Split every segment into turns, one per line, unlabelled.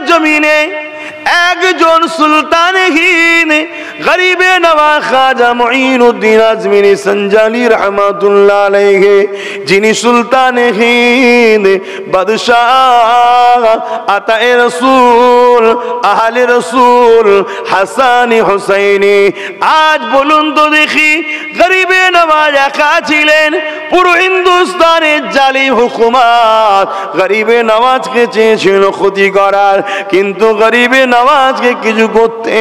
জমিনে একজন সুলতানহীন গরিবে নওয়াজ খাজা মুঈনুদ্দিন আজমিরি সঞ্জালি রহমাতুল্লাহ আলাইহি, যিনি সুলতানহীন বাদশাহ আতায়ে রাসূল আহলে রাসূল হাসানি হুসাইনি। আজ বলুন তো দেখি, গরিবে নওয়াজ একা ছিলেন, পুরো হিন্দুস্তানের জালিম হুকুমত গরিবে নওয়াজকে চেয়েছিল ক্ষতি করার, কিন্তু গরিবে নওয়াজকে কিছু করতে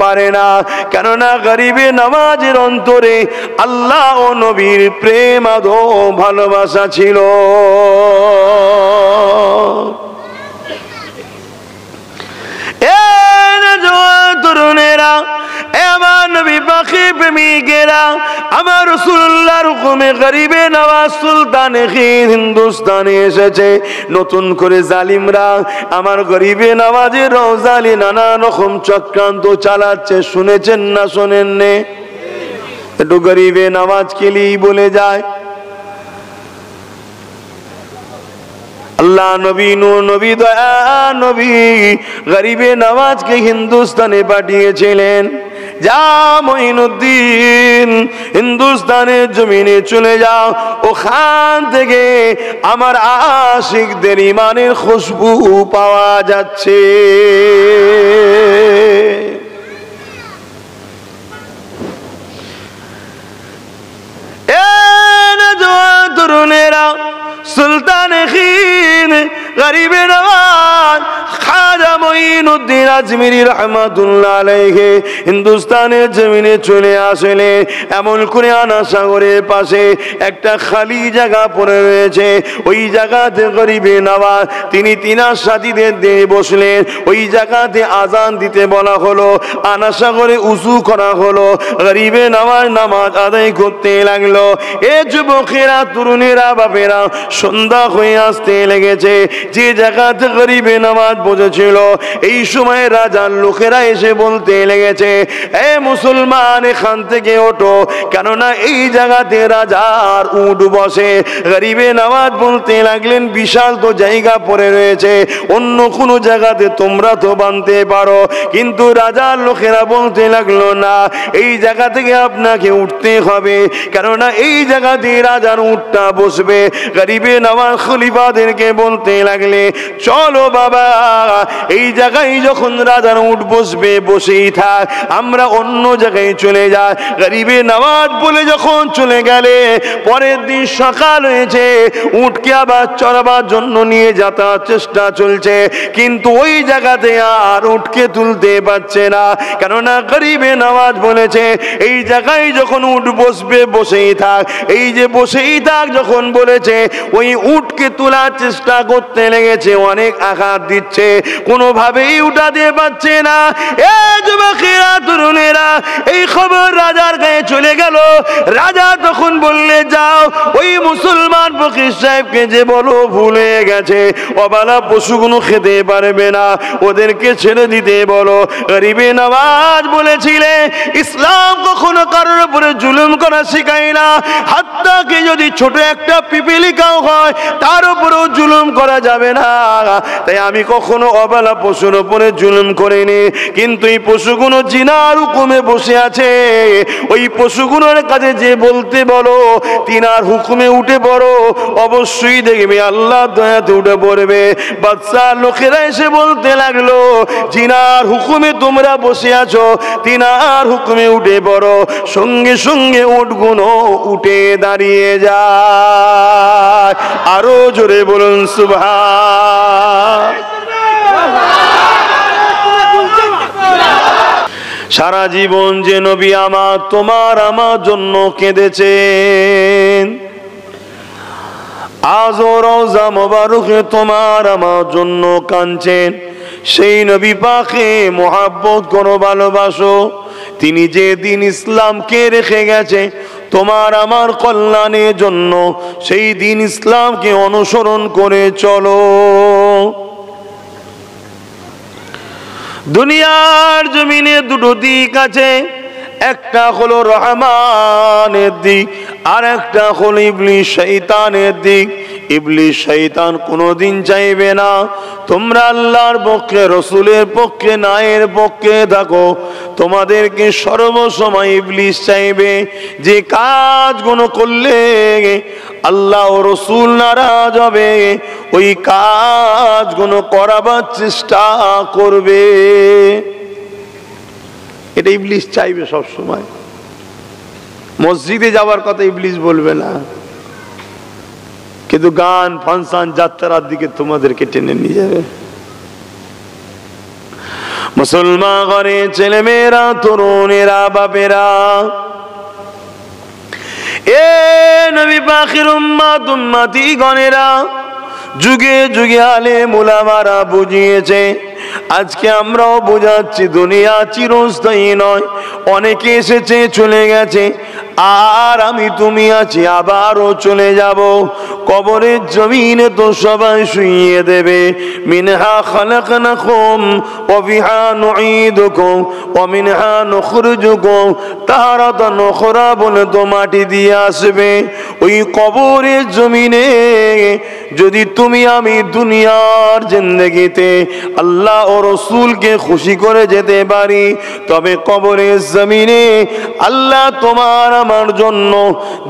পারে না, কেননা গরিবে নওয়াজের অন্তরে আল্লাহ ও নবীর প্রেম আদো ভালোবাসা ছিল। তরুণেরা, আমার নবী পাখি প্রেমিকেরা, আমার রাসূলুল্লাহর হুকুমে গরিবে নওয়াজ সুলতানহীন হিন্দুস্তানে এসেছে। নতুন করে জালিমরা আমার গরিবে নওয়াজের রওজালি নানা রকম চক্রান্ত চালাচ্ছে, শুনেছেন না শোনেন নে? একটু গরিবে নওয়াজ কেলেই বলে যায়। আল্লাহ নবী নূর নবী দয়া নবী গরিবে নওয়াজকে হিন্দুস্তানে পাঠিয়েছিলেন, যা মুঈনুদ্দিন হিন্দুস্তানের জমিনে চলে যাও, ওখান থেকে আমার আশিকদের ইমানের খুশবু পাওয়া যাচ্ছে। তরুণেরা, সুলতানহীন গরিবে নওয়াজ খাজা মুঈনুদ্দিন আজমিরি রহমাতুল্লাহ আলাইহি হিন্দুস্তানের জমিনে চলে আসলে, এমন করে আনা সাগরের পাশে একটা খালি জায়গা পড়ে রয়েছে। ওই জায়গাতে গরিবে নওয়াজ তিনি তিনার সাথীদের দিয়ে বসলেন। ওই জায়গাতে আজান দিতে বলা হলো, আনা সাগরে উযু করা হলো, গরিবে নওয়াজ নামাজ আদায় করতে লাগলো। এ যুবকেরা, তরুণেরা, বাপেরা, সন্ধ্যা হয়ে আসতে লেগেছে। যে জায়গাতে গরিবে নওয়াজ বসেছিল, এই সময় রাজার লোকেরা এসে বলতে লেগেছে, এ মুসলমান এখান থেকে ওঠো, কেননা এই জায়গাতে রাজার উট বসে। গরিবে নওয়াজ বলতে লাগলেন, বিশাল তো জায়গা পড়ে রয়েছে, অন্য কোনো জায়গাতে তোমরা তো বাঁধতে পারো। কিন্তু রাজার লোকেরা বলতে লাগলো, না, এই জায়গা থেকে আপনাকে উঠতে হবে, কেননা এই জায়গাতে রাজার উটটা বসবে। গরিবে নওয়াজ খলিফাদেরকে বলতে লাগলে, চলো বাবা, এই জায়গায় যখন রাজার উট বসবে, বসেই থাক, আমরা অন্য জায়গায় চলে যাই। গরিবে নওয়াজ বলে যখন চলে গেলে, পরের দিন সকাল হয়েছে, উটকে আবার চড়াবার জন্য নিয়ে যাতায়াত চেষ্টা চলছে, কিন্তু ওই জায়গাতে আর উটকে তুলতে পারছে না, কেননা গরিবে নওয়াজ বলেছে, এই জায়গায় যখন উট বসবে, বসেই থাক। এই যে বসেই থাক যখন বলেছে, ওই উটকে তোলার চেষ্টা করতে লেগেছে, অনেক আঘাত দিচ্ছে, কোনোভাবেই উঠাতে পারছে না। এ যুবকেরা, তরুণেরা, এই খবর রাজার গায়ে চলে গেল। রাজা তখন বললে, যাও ওই মুসলমান ফকির সাহেবকে যে বলো ভুল হয়ে গেছে, অবালা পশুগুলো খেতে পারবে না, ওদেরকে ছেড়ে দিতে বলো। গরিবে নওয়াজ বলেছিলে, ইসলাম কখনো কারোর উপরে জুলুম করা শেখায় না, হাত্তাকে যদি ছোট একটা পিপিলিকাও হয়, তার উপরেও জুলুম করা যাবে না। তাই আমি কখনো অবলা পশুর উপরে জুলুম করিনি, কিন্তু এই পশুগুলো জিনার হুকুমে বসে আছে, ওই পশুগুলোর কাছে যে বলতে বলো, তিনার হুকুমে উঠে পড়ো, অবশ্যই দেখবে আল্লাহ দয়াতে উঠে পড়বে। বাদশাহ লোকেরা এসে বলতে লাগলো, জিনার হুকুমে তোমরা বসে আছো, তিনার হুকুমে উঠে পড়ো। সঙ্গে সঙ্গে উটগুলো উঠে দাঁড়িয়ে যায়। আরো জোরে বলুন সুবহান। সারা জীবন যে নবী আমার তোমার আমার জন্য কেঁদেছেন, আজও রওজা মোবারকে তোমার আমার জন্য কাঁদছেন, সেই নবী পাকে মোহাব্বত করো, ভালোবাসো। তিনি যে দিন ইসলামকে রেখে গেছে তোমার আমার কল্যাণের জন্য, সেই দিন ইসলামকে অনুসরণ করে চলো। দুনিয়ার জমিনে দুটো দিক আছে, একটা হলো রহমানের দিক, আর একটা হলো ইবলিস শয়তানের দিক। ইবলিস শয়তান কোনোদিন চাইবে না তোমরা আল্লাহর পক্ষে রাসূলের পক্ষে ন্যায়ের পক্ষে থাকো। তোমাদেরকে সর্বসময় ইবলিস চাইবে যে কাজগুলো করলে আল্লাহ ও রাসূল নারাজ হবে ওই কাজগুলো করাবার চেষ্টা করবে। এটা ইবলিস চাইবে সব সময়। মসজিদে যাওয়ার কথা ইবলিস বলবে না, কিন্তু গান ফাংশন যাত্রার দিকে তোমাদেরকে টেনে নিয়ে যাবে। মুসলমান ঘরে ছেলে মেয়েরা, তরুণেরা, বাপেরা, এ নবী পাখির উম্মত উম্মতি গণেরা, যুগে যুগে আলেম উলামারা বুঝিয়েছে। আজকে আমরাও বুঝাচ্ছি দুনিয়া চিরস্থায়ী নয়। অনেকে এসেছে চলে গেছে, আর আমি তুমি আছি, আবারও চলে যাব। কবরের জমিনে তো সবাই শুইয়ে দেবে। মিনহা খালাকনাকুম ওয়া ফিহা নুঈদুকুম ওয়া মিনহা নুখরিজুকুম তারাতান উখরা বলে তো মাটি দিয়ে আসবে। ওই কবরের জমিনে যদি তুমি আমি দুনিয়ার জিন্দেগিতে আল্লাহ ও রাসূলকে খুশি করে যেতে পারি, তবে কবরের জমিনে আল্লাহ তোমার আমার জন্য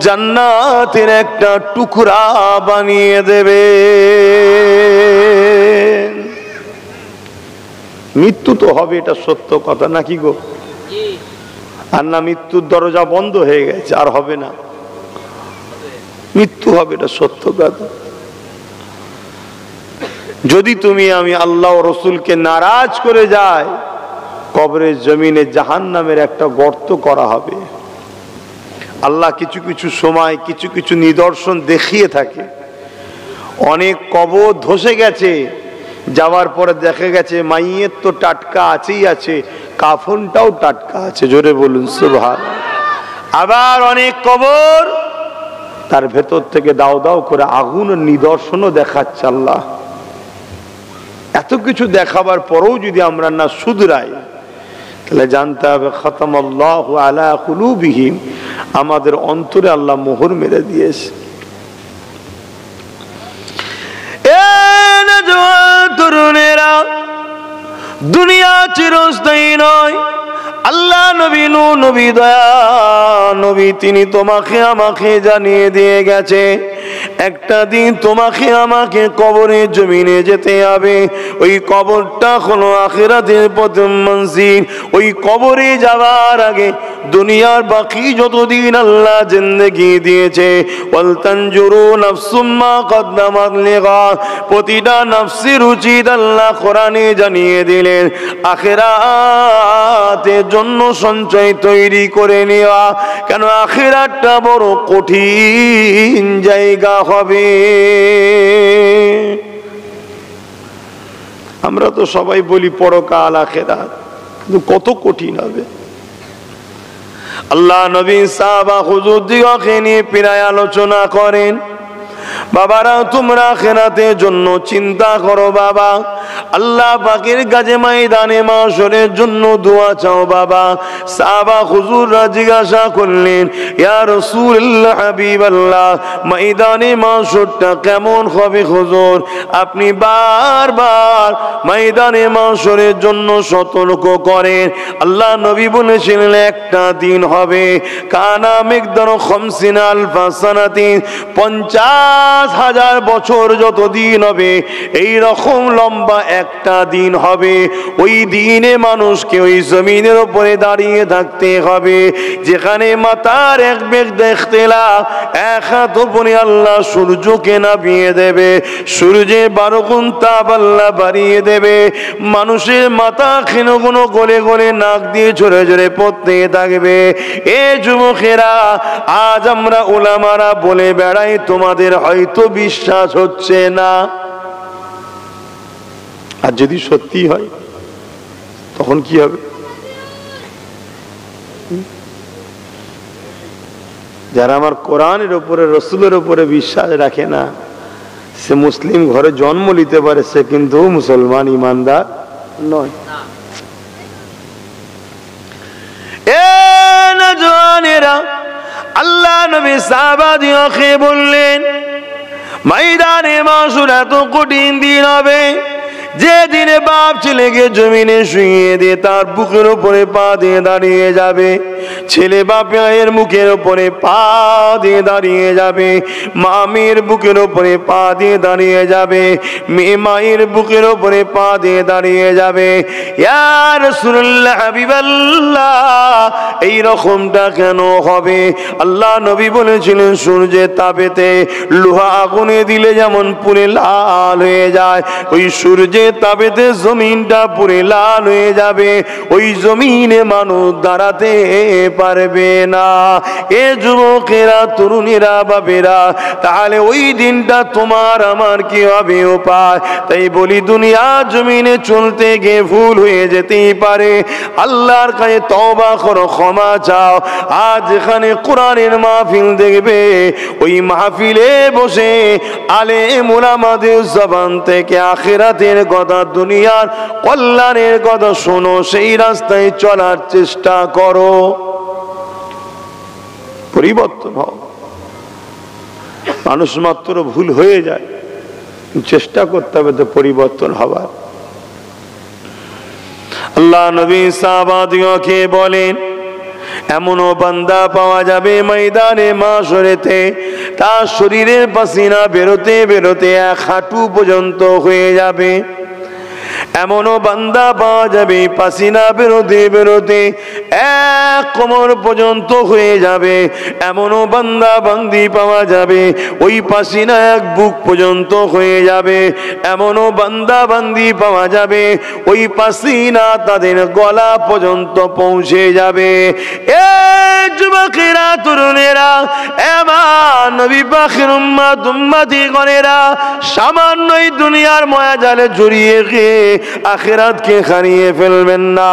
জান্নাতের একটা টুকরা বানিয়ে দেবে। মৃত্যু তো হবে, এটা সত্য কথা নাকি গো? আর না মৃত্যুর দরজা বন্ধ হয়ে গেছে, আর হবে না, মৃত্যু হবে, এটা সত্য কথা। যদি তুমি আমি আল্লাহ ও রাসূলকে নারাজ করে যাই, কবরের জমিনে জাহান্নামের একটা গর্ত করা হবে। আল্লাহ কিছু কিছু সময় কিছু কিছু নিদর্শন দেখিয়ে থাকে। অনেক কবর ধসে গেছে, যাওয়ার পরে দেখা গেছে মাইয়ের তো টাটকা আছেই আছে, কাফনটাও টাটকা আছে। জোরে বলুন সুবহানাল্লাহ। আবার অনেক কবর তার ভেতর থেকে দাও দাও করে আগুনের নিদর্শনও দেখাচ্ছে আল্লাহ। এত কিছু দেখাবার পরেও যদি আমরা না শুধরাই, তাহলে জানতে হবে খতমাল্লাহু আলা কুলুবিহিম, আমাদের অন্তরে আল্লাহ মোহর মেরে দিয়েছে। তরুণেরা, দুনিয়া চিরস্থায়ী নয়। আল্লাহ নবী নূহ নবী দয়া নবী তিনি তোমাকে আমাকে জানিয়ে দিয়ে গেছে, একটা দিন তোমাকে আমাকে কবরের জমিনে যেতে হবে। ওই কবরটা হলো আখিরাতের প্রথম মঞ্জিল। ওই কবরে যাওয়ার আগে দুনিয়ার বাকি যতদিন আল্লাহ জিন্দেগি দিয়েছে, ওয়াল তানজুরু নাফসুম মা কদ্দামাত লিগাদ, প্রতিটা নফসের উচিত আল্লাহ কোরআনে জানিয়ে দিলেন আখিরাতের জন্য সঞ্চয় তৈরি করে নেওয়া। কেন আখিরাতটা বড় কঠিন জায়গা হবে। আমরা তো সবাই বলি পরকাল আখিরাত, কিন্তু কত কঠিন হবে। আল্লাহ নবী সাহাবা হুজুর দিগকে নিয়ে প্রায় আলোচনা করেন, বাবারা তোমরা আখিরাতের জন্য চিন্তা করো বাবা। আল্লাহ পাকের কাছে ময়দানে মাশরের জন্য দোয়া চাও বাবা। সাহাবা হুজুররা জিজ্ঞাসা করলেন, ইয়া রাসূলুল্লাহ হাবিবাল্লাহ, ময়দানে মাশরটা কেমন হবে হুজুর? আপনি বারবার ময়দানে মাশরের জন্য সতর্ক করেন। আল্লাহ নবী বলেছিলেন একটা দিন হবে কানা মিকদারু 50 আলফা সানাতিন, 50,000 বছর যত দিন হবে এই রকম লম্বা একটা দিন হবে। ওই দিনে মানুষকে ওই জমিনের উপরে দাঁড়িয়ে থাকতে হবে, যেখানে মাথার এক বেগ দেখতে এক হাত উপরে আল্লাহ সূর্যকে নামিয়ে দেবে, সূর্যে 12 গুণ তাপ আল্লাহ বাড়িয়ে দেবে। মানুষের মাথা ক্ষীণ গুণ গলে গলে নাক দিয়ে ঝরে ঝরে পড়তে থাকবে। এ যুবকেরা, আজ আমরা উলামারা বলে বেড়াই, তোমাদের হয়তো বিশ্বাস হচ্ছে না। আর যদি সত্যি হয় তখন কি হবে? যারা আমার কোরআনের উপরে রাসূলের উপরে বিশ্বাস রাখে না, সে মুসলিম ঘরে জন্ম নিতে পারে, সে কিন্তু মুসলমান ইমানদার নয়। এ নওজওয়ানেরা, আল্লাহ নবী সাহাবাদিওকে বললেন, ময়দানে মাশর এত কঠিন দিন হবে যে দিনে বাপ ছেলেকে জমিনে শুইয়ে দিয়ে তার বুকের উপরে পা দিয়ে দাঁড়িয়ে যাবে, ছেলে বাপের মুখের উপরে পা দিয়ে দাঁড়িয়ে যাবে, মা মেয়ের বুকের উপরে পা দিয়ে দাঁড়িয়ে যাবে, মেয়ে মায়ের বুকের উপরে পা দিয়ে দাঁড়িয়ে যাবে। ইয়া রাসূলুল্লাহ হাবিবাল্লাহ, এই রকমটা কেন হবে? আল্লাহ নবী বলেছিলেন সূর্যের তাপেতে লোহা আগুনে দিলে যেমন পুড়ে লাল হয়ে যায়, ওই সূর্যের তাপেতে জমিনটা পুরে লাল হয়ে যাবে, ওই জমিনে মানুষ দাঁড়াতে পারবে না। এ যুবকেরা, তরুণীরা, বাবেরা, তাহলে ওই দিনটা তোমার আমার কি হবে উপায়? তাই বলি দুনিয়া জমিনে চলতে গিয়ে ভুল হয়ে যেতেই পারে, আল্লাহর কাছে তওবা করো, ক্ষমা চাও। আজ এখানে কোরআনের মাহফিল দেখবে, ওই মাহফিলে বসে আলেম উলামাদের জবান থেকে আখিরাতের কথা, দুনিয়ার কল্যাণের কথা শোনো, সেই রাস্তায় চলার চেষ্টা করো, পরিবর্তন হও। মানুষ মাত্র ভুল হয়ে যায়, চেষ্টা করতে হবে তো পরিবর্তন হবার। আল্লাহ নবী সাহাবাদিগকে বলেন, এমনও বান্দা পাওয়া যাবে ময়দানে মাশরেতে তার শরীরের পাসিনা বেরোতে বেরোতে এক হাঁটু পর্যন্ত হয়ে যাবে। এমনও বান্দা পাওয়া যাবে পাসিনা বেরোতে বেরোতে এক কোমর পর্যন্ত হয়ে যাবে। এমনও বান্দা বান্দি পাওয়া যাবে ওই পাসিনা এক বুক পর্যন্ত হয়ে যাবে। এমনও বান্দা বান্দি পাওয়া যাবে ওই পাসিনা তাদের গলা পর্যন্ত পৌঁছে যাবে। এ যুবকেরা, তরুণেরা, এমন নবী পাকের উম্মত উম্মতিগণেরা, সামান্যই দুনিয়ার মায়াজালে জড়িয়ে গিয়ে আখিরাতকে হারিয়ে ফেলবেন না।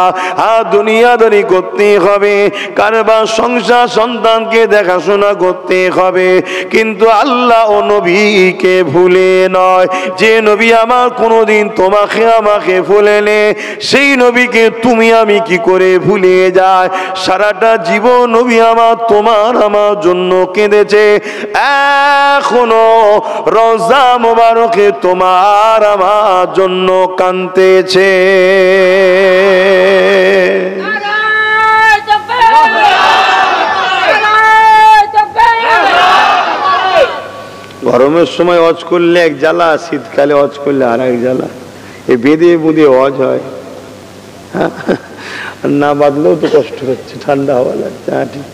দুনিয়াদারি করতে হবে, কারবার সংসার সন্তানকে দেখাশোনা করতে হবে, কিন্তু আল্লাহ ও নবীকে ভুলে নয়। যে নবী আমার কোনোদিন তোমাকে আমাকে ভুলেনে, সেই নবীকে তুমি আমি কি করে ভুলে যায়? সারাটা জীবন নবী আমার তোমার আমার জন্য কেঁদেছে, এখনো রওজা মোবারকে তোমার আমার জন্য কাঁদতেছে। গরমের সময় হজ করলে এক জ্বালা, শীতকালে হজ করলে আর এক জ্বালা। এই বেঁধে বুঁধে হজ হয়, না বাঁধলেও তো কষ্ট হচ্ছে, ঠান্ডা হওয়া লাগছে। ঠিক।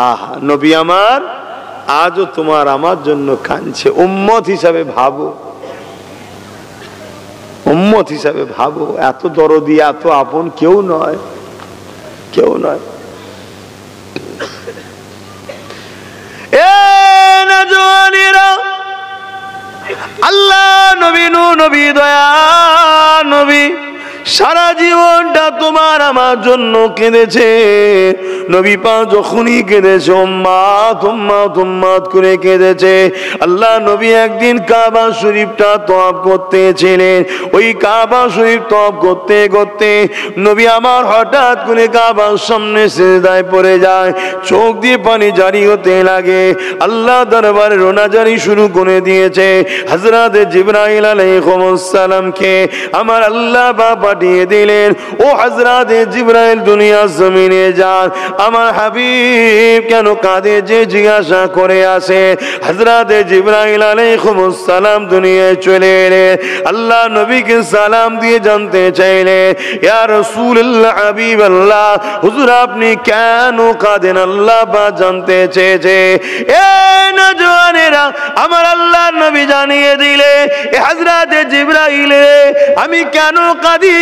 আহা, নবী আমার আজও তোমার আমার জন্য কাঁদছে। উম্মত হিসাবে ভাবো, উম্মত হিসাবে ভাবো। এত দরদি, এত আপন কেউ নয়, কেউ নয়। আল্লাহ নবী, নবী, দয়া নবী সারা জীবনটা তোমার আমার জন্য কেঁদেছে। নবী পাক যখনই কেঁদেছে উম্মাত উম্মাত উম্মাত করে কেঁদেছে। আল্লাহ নবী একদিন কাবা শরীফটা তওয়াফ করতেছিলেন। ওই কাবা শরীফ তওয়াফ করতে করতে নবী আমার হঠাৎ করে কাবার সামনে সিজদায় পড়ে যায়, চোখ দিয়ে পানি জারি হতে লাগে। আল্লাহ দরবারে রোনাজারি শুরু করে দিয়েছে। হযরত জিবরাইল আলাইহিস সালামকে আমার আল্লাহ পাঠিয়ে দিলেন, ও হযরত জিবরাইল দুনিয়া জমিনে যান, আমার হাবিব কেন কাঁদে যে জিজ্ঞাসা করে আসে। হযরত জিবরাইল আলাইহিস সালাম দুনিয়ায় চলে এলেন। আল্লাহ নবীকে সালাম দিয়ে জানতে চাইলেন, ইয়া রাসূলুল্লাহ, হাবিবাল্লাহ, হুজুর আপনি কেন কাঁদেন? আল্লাহ পাক জানতে চেয়েছে। এ নওজওয়ানেরা, আমার আল্লাহ নবী জানিয়ে দিলে, এ হযরত জিবরাইল, আমি কেন কাঁদি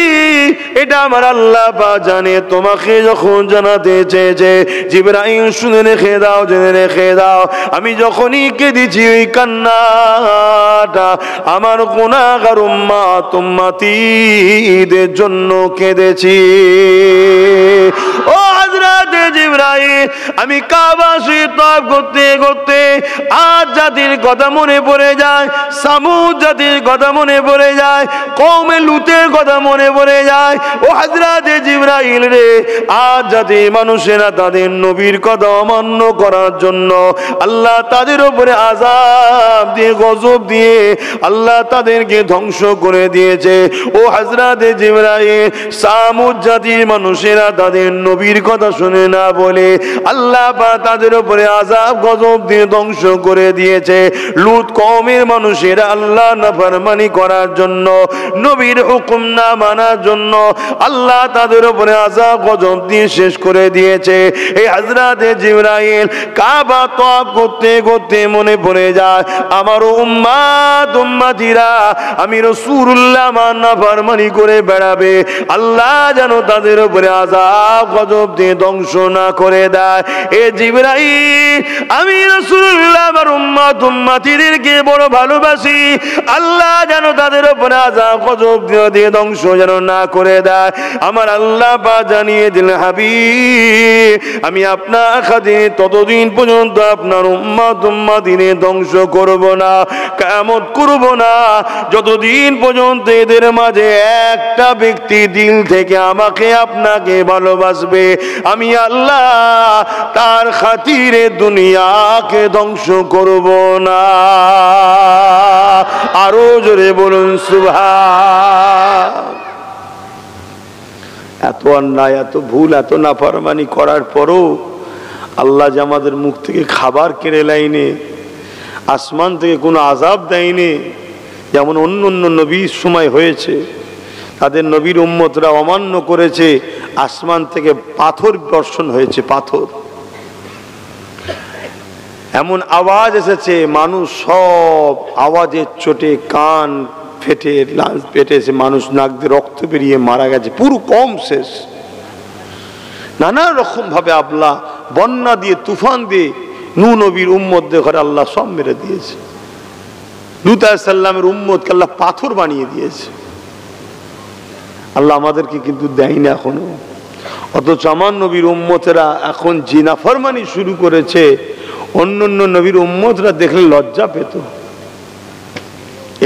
এটা আমার আল্লাহ পাক জানে। তোমাকে যখন জানাতে চেয়েছে, জিবরাইল শুনে রেখে দাও, জেনে রেখে দাও, আমি যখনই কেঁদেছি ওই কান্নাটা আমার গুনাহগার উম্মত উম্মতিদের জন্য কেঁদেছি। ও হযরত জিবরাইল, আমি কাবা শরীফ তওয়াফ করতে করতে আদ জাতির কথা মনে পড়ে যায়, সামুদ জাতির কথা মনে পড়ে যায়, কওমে লুতের কথা মনে পড়ে যায়। ও হযরতে জিবরাইল রে, আদ জাতির মানুষেরা তাদের নবীর কথা অমান্য করার জন্য আল্লাহ তাদের উপরে আযাব দিয়ে, গজব দিয়ে আল্লাহ তাদেরকে ধ্বংস করে দিয়েছে। ও হযরতে জিবরাইল, সামুদ জাতির মানুষেরা তাদের নবীর কথা শুনে না বলে আল্লাহ পাক তাদের উপরে আযাব গজব দিয়ে ধ্বংস করে দিয়েছে। লূত কওমের মানুষেরা আল্লাহ নাফরমানি করার জন্য, নবীর হুকুম না মানার জন্য আল্লাহ তাদের উপরে আযাব গজব দিয়ে শেষ করে দিয়েছে। এই হযরতে জিবরাইল কাবা তওয়াফ করতে করতে মনে পড়ে যায়, আমার উম্মত উম্মতিরা আমি রাসূলুল্লাহ নাফরমানি করে বেড়াবে, আল্লাহ যেন তাদের উপরে আযাব গজব দিয়ে ধ্বংস না করে দেয়। এ জিবরাইল, আমি রাসূলুল্লাহ আমার উম্মত উম্মতিদেরকে বড় ভালোবাসি, আল্লাহ যেন তাদের উপরে আযাব গজব দিয়ে ধ্বংস যেন না করে দেয়। আমার আল্লাহ পাক জানিয়ে দিলেন, হাবিব আমি আপনার খাতিরে ততদিন পর্যন্ত আপনার উম্মত উম্মতিদের ধ্বংস করব না, কিয়ামত করব না, যতদিন পর্যন্ত এদের মাঝে একটা ব্যক্তি দিল থেকে আমাকে আপনাকে ভালোবাসবে, আমি আল্লাহ তার খাতিরে দুনিয়াকে ধ্বংস করব না। আরো জোরে বলুন সুবহান। এত অন্যায়, এত ভুল, এত নাফরমানি করার পরও আল্লাহ যে আমাদের মুখ থেকে খাবার কেড়ে লাইনে, আসমান থেকে কোনো আযাব দেয়নি, যেমন অন্য অন্য নবীর সময় হয়েছে, তাদের নবীর উম্মতরা অমান্য করেছে, আসমান থেকে পাথর বর্ষণ হয়েছে, পাথর এমন আওয়াজ এসেছে, মানুষ সব আওয়াজের চোটে কান ফেটে লাঞ্চ পেটেছে, মানুষ নাক দিয়ে রক্ত বেরিয়ে মারা গেছে, পুরো কম শেষ। নানা রকম ভাবে আল্লাহ বন্যা দিয়ে, তুফান দিয়ে নূহ নবীর উম্মতদের ঘরে আল্লাহ সব মেরে দিয়েছে। লূত আলাইহিস সালামের উম্মতকে আল্লাহ পাথর বানিয়ে দিয়েছে। আল্লাহ আমাদেরকে কিন্তু দেয় না এখনো, অথচ আমার নবীর উম্মতেরা এখন যে নাফরমানি শুরু করেছে, অন্য অন্য নবীর উম্মতরা দেখলে লজ্জা পেত।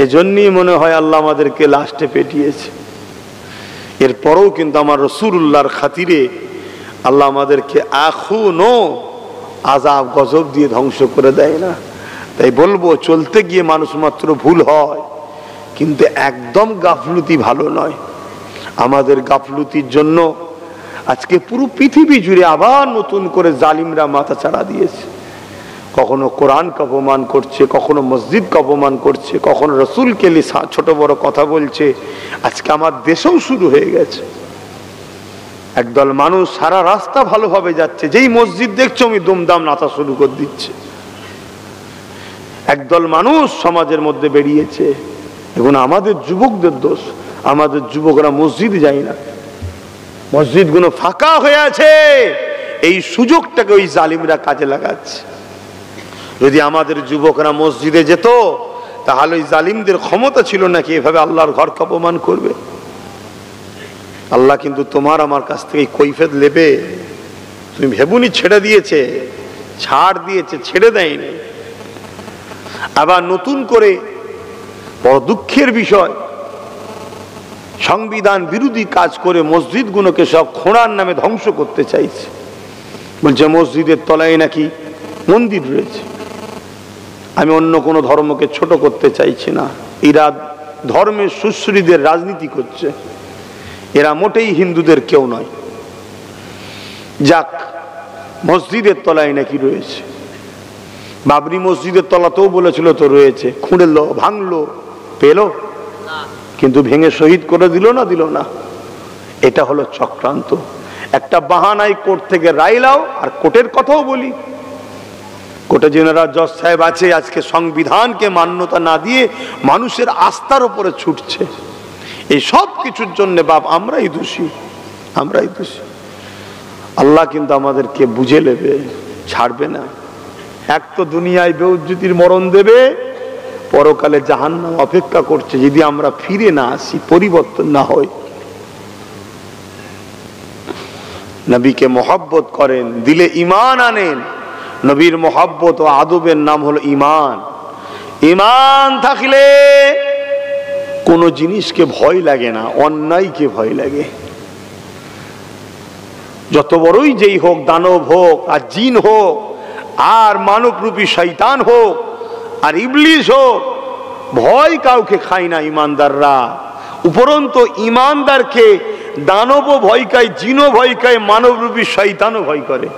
এজন্যই মনে হয় আল্লাহ আমাদেরকে লাস্টে পেটিয়েছে। এরপরেও কিন্তু আমার রাসূলুল্লাহর খাতিরে আল্লাহ আমাদেরকে এখনো আযাব গজব দিয়ে ধ্বংস করে দেয় না। তাই বলবো, চলতে গিয়ে মানুষ মাত্র ভুল হয়, কিন্তু একদম গাফলুতি ভালো নয়। আমাদের গাফলুতির জন্য আজকে পুরো পৃথিবী জুড়ে আবার নতুন করে জালিমরা মাথা চাড়া দিয়েছে। কখনো কোরআনকে অপমান করছে, কখনো মসজিদকে অপমান করছে, কখনো রাসূলকে ছোট বড় কথা বলছে। আজকে আমার দেশেও শুরু হয়ে গেছে। একদল মানুষ সারা রাস্তা ভালোভাবে যাচ্ছে, যেই মসজিদ দেখছো আমি দুমদাম নাচা শুরু করে দিচ্ছে। একদল মানুষ সমাজের মধ্যে বেরিয়েছে, এখন আমাদের যুবকদের দোষ। আমাদের যুবকরা মসজিদ যায় না, মসজিদগুলো ফাঁকা হয়ে আছে, এই সুযোগটাকে ওই জালিমরা কাজে লাগাচ্ছে। যদি আমাদের যুবকরা মসজিদে যেত, তাহলে ওই জালিমদের ক্ষমতা ছিল নাকি এভাবে আল্লাহর ঘরকে অপমান করবে? আল্লাহ কিন্তু তোমার আমার কাছ থেকে কৈফিয়ত নেবে। তুমি ভেবুনি ছেড়ে দিয়েছে, ছাড় দিয়েছে, ছেড়ে দেয়নি। আবার নতুন করে বড় দুঃখের বিষয়, সংবিধান বিরোধী কাজ করে মসজিদগুলোকে সব খোঁড়ার নামে ধ্বংস করতে চাইছে। বলছে মসজিদের তলায় নাকি মন্দির রয়েছে। আমি অন্য কোনো ধর্মকে ছোট করতে চাইছি না, এরা ধর্মের সুশ্রীদের রাজনীতি করছে, এরা মোটেই হিন্দুদের কেউ নয়। যাক, মসজিদের তলায় নাকি রয়েছে, বাবরি মসজিদের তলাতেও বলেছিল তো রয়েছে, খুঁড়লো, ভাঙলো, পেল, কিন্তু ভেঙে শহীদ করে দিল না, দিল না। এটা হলো চক্রান্ত। একটা বাহানায় কোর্ট থেকে রায় লাও, আর কোর্টের কথাও বলি, কোর্টে জেনারেল জজ সাহেব আছে, আজকে সংবিধানকে মান্যতা না দিয়ে মানুষের আস্থার উপরে ছুটছে। এই সব কিছুর জন্য বাপ আমরাই দোষী, আমরাই দোষী। আল্লাহ কিন্তু আমাদেরকে বুঝে নেবে, ছাড়বে না। এক তো দুনিয়ায় বেউজ্জতির মরণ দেবে, পরকালে জাহান্নাম অপেক্ষা করছে যদি আমরা ফিরে না আসি, পরিবর্তন না হয়। নবীকে মহব্বত করেন, দিলে ঈমান আনেন। নবীর মহব্বত ও আদবের নাম হলো ঈমান। ঈমান থাকলে কোনো জিনিসকে ভয় লাগে না, অন্যায়কে ভয় লাগে। যত বড়ই যেই হোক, দানব হোক আর জিন হোক আর মানবরূপী শয়তান হোক আর ইবলিস হোক, ভয় কাউকে খায় না ঈমানদাররা। উপরন্তু ঈমানদারকে দানবও ভয় খায়, জিনও ভয় খায়, মানবরূপী শয়তানও ভয় করে।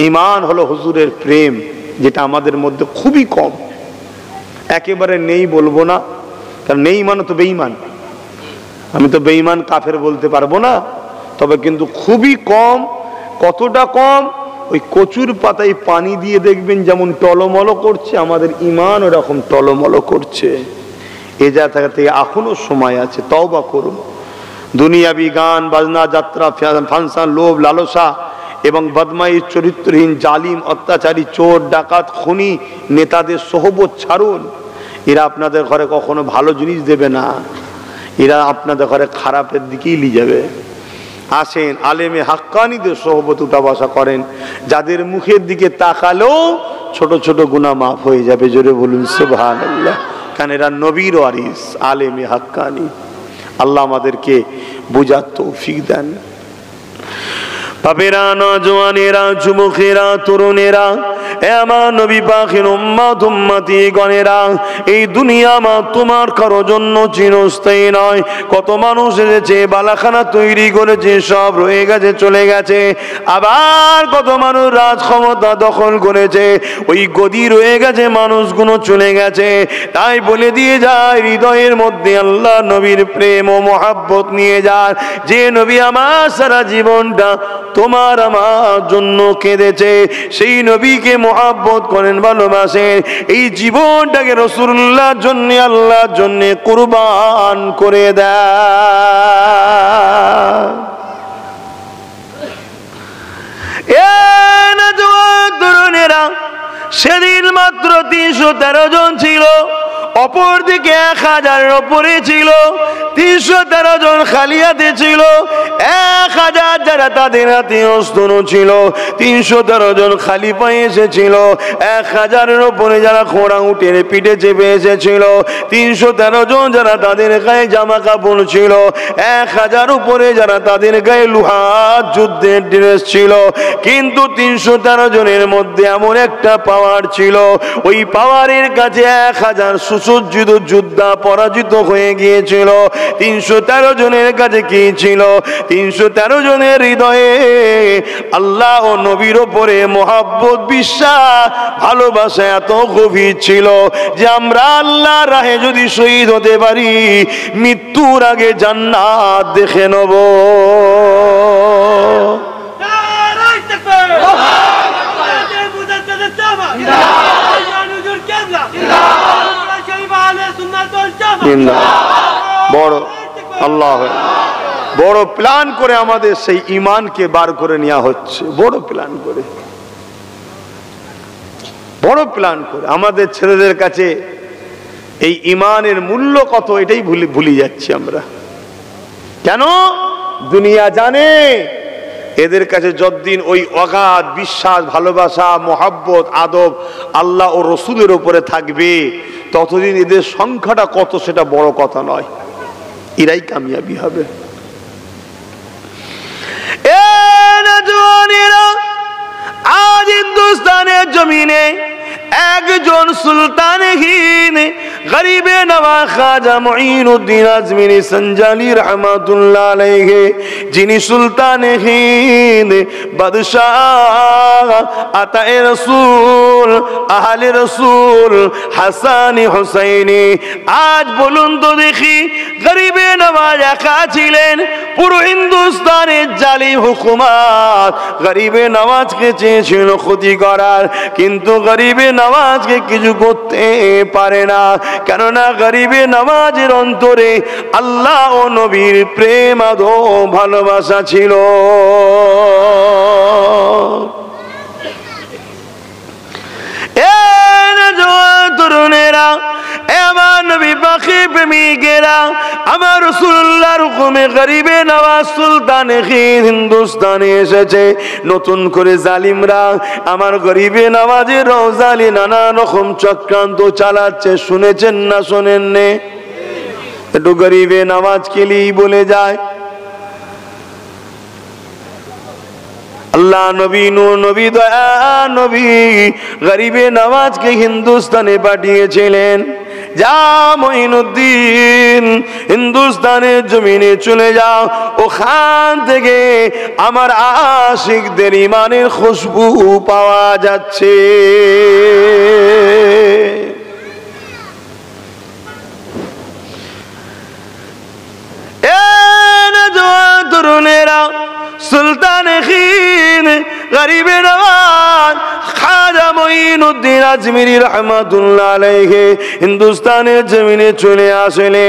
ঈমান হলো হুজুরের প্রেম, যেটা আমাদের মধ্যে খুবই কম। একেবারে নেই বলবো না, কারণ নেই মানে তো বেঈমান। আমি তো বেঈমান কাফের বলতে পারবো না, তবে কিন্তু খুবই কম। কতটা কম? ওই কচুর পাতায় পানি দিয়ে দেখবেন যেমন টলমল করছে, আমাদের ঈমান ওরকম টলমল করছে। এ জায়গা থেকে এখনো সময় আছে, তওবা করুন। দুনিয়াবি গান বাজনা, যাত্রা, ফাংশন, লোভ লালসা এবং বদমাইশ, চরিত্রহীন, জালিম, অত্যাচারী, চোর, ডাকাত, খুনি নেতাদের সোহবত ছাড়ুন। এরা আপনাদের ঘরে কখনো ভালো জিনিস দেবে না, এরা আপনাদের ঘরে খারাপের দিকেই নিয়ে যাবে। আসেন আলেমে হাক্কানীদের সোহবত উঠা বসা করেন, যাদের মুখের দিকে তাকালেও ছোট ছোট গুনাহ মাফ হয়ে যাবে। জোরে বলুন সুবহানাল্লাহ। কারণ এরা নবীর ওয়ারিস, আলেমে হাক্কানী। আল্লাহ আমাদেরকে বুঝার তৌফিক দেন। বাপেরা, নওজওয়ানেরা, যুবকেরা, তরুণেরা, এ আমার নবী পাকের উম্মত উম্মতি গণেরা, এই দুনিয়া মা তোমার কারো জন্য চিরস্থায়ী নয়। কত মানুষ এসেছে, বালাখানা তৈরি করেছে, সব রয়ে গেছে, চলে গেছে। আবার কত মানুষ রাজ ক্ষমতা দখল করেছে, ওই গদি রয়ে গেছে, মানুষগুলো চলে গেছে। তাই বলে দিয়ে যায়, হৃদয়ের মধ্যে আল্লাহ নবীর প্রেম ও মহাব্বত নিয়ে যান। যে নবী আমার সারা জীবনটা তোমার আমার জন্য কেঁদেছে, সেই নবীকে মহব্বত করেন, ভালোবাসেন। এই জীবনটাকে রাসূলুল্লাহর জন্য, আল্লাহর জন্য কুরবান করে দেয়। এ নওজওয়ান তরুণেরা, সেদিন মাত্র 313 জন ছিল, অপরদিকে 1000-এর উপরে ছিল। 313 জন খালি হাতে ছিল, 1000 যারা তাদের হাতে অস্ত্র ছিল। 313 জন খালি পায়ে এসেছিল, 1000-এর উপরে যারা ঘোড়া উঠে পিঠে চেপে এসেছিল। 313 জন যারা তাদের গায়ে জামা কাপড় ছিল, 1000 উপরে যারা তাদের গায়ে লোহার যুদ্ধের ড্রেস ছিল। কিন্তু 313 জনের মধ্যে এমন একটা পাওয়ার ছিল, ওই পাওয়ারের কাছে 1000 সুসজ্জিত যোদ্ধা পরাজিত হয়ে গিয়েছিল। 313 জনের কাছে কি ছিল? 313 জনের হৃদয়ে আল্লাহ ও নবীর উপরে মহব্বত, বিশ্বাস, ভালোবাসা এত গভীর ছিল যে আমরা আল্লাহর রাহে যদি শহীদ হতে পারি, মৃত্যুর আগে জান্নাত দেখে নেব। বড় আল্লাহ, বড় প্ল্যান করে আমাদের সেই ঈমানকে বার করে নেওয়া হচ্ছে। বড় প্ল্যান করে, বড় প্ল্যান করে আমাদের ছেলেদের কাছে এই ঈমানের মূল্য কত, এটাই ভুলে যাচ্ছি আমরা। কেন? দুনিয়া জানে এদের কাছে যতদিন ওই অগাধ বিশ্বাস, ভালোবাসা, মহব্বত, আদব আল্লাহ ও রসুলের উপরে থাকবে, ততদিন এদের সংখ্যাটা কত সেটা বড় কথা নয়, এরাই কামিয়াবি হবে। আজ হিন্দুস্তানের জমিনে একজন সুলতানহীন গরিবে নওয়াজ খাজা মুঈনুদ্দিন আজমিরি সঞ্জালি রহমাতুল্লাহ আলাইহি, যিনি সুলতানহীন বাদশাহ আতায়ে রাসূল আহলে রাসূল হাসান হুসাইনি। আজ বলুন তো দেখি, গরিবে নওয়াজ একা ছিলেন, পুরো হিন্দুস্তানের জালিম হুকুমত গরিবে নওয়াজকে চেয়েছিল ক্ষতি করার, কিন্তু গরিবে নওয়াজকে কিছু করতে পারে না। কেননা গরিবে নওয়াজের অন্তরে আল্লাহ ও নবীর প্রেম আদো ভালোবাসা ছিল। তরুণেরা, আমার নবী পাখি প্রেমিকেরা, আমার রাসূলুল্লাহর হুকুমে গরিবে নওয়াজ সুলতানে হিন্দুস্তানে এসেছে। নতুন করে জালিমরা আমার গরিবে নওয়াজের রওজালি নানা রকম চক্রান্ত চালাচ্ছে, শুনেছেন না শোনেননি? একটু গরিবে নওয়াজ কেলেই বলে যায়। আল্লাহ নবী নূর নবী দয়া নবী গরিবে নওয়াজকে হিন্দুস্তানে পাঠিয়েছিলেন। যা মঈনুদ্দিন হিন্দুস্তানের জমিনে চলে যাও, ওখান থেকে আমার আশিকদের ইমানের খুশবু পাওয়া যাচ্ছে। তরুণেরা সুলতান হিন্দ গরিবে নওয়াজ খাজা মঈনুদ্দিন আজমিরি রহমাতুল্লাহ আলাইহি হিন্দুস্তানের জমিনে চলে আসলে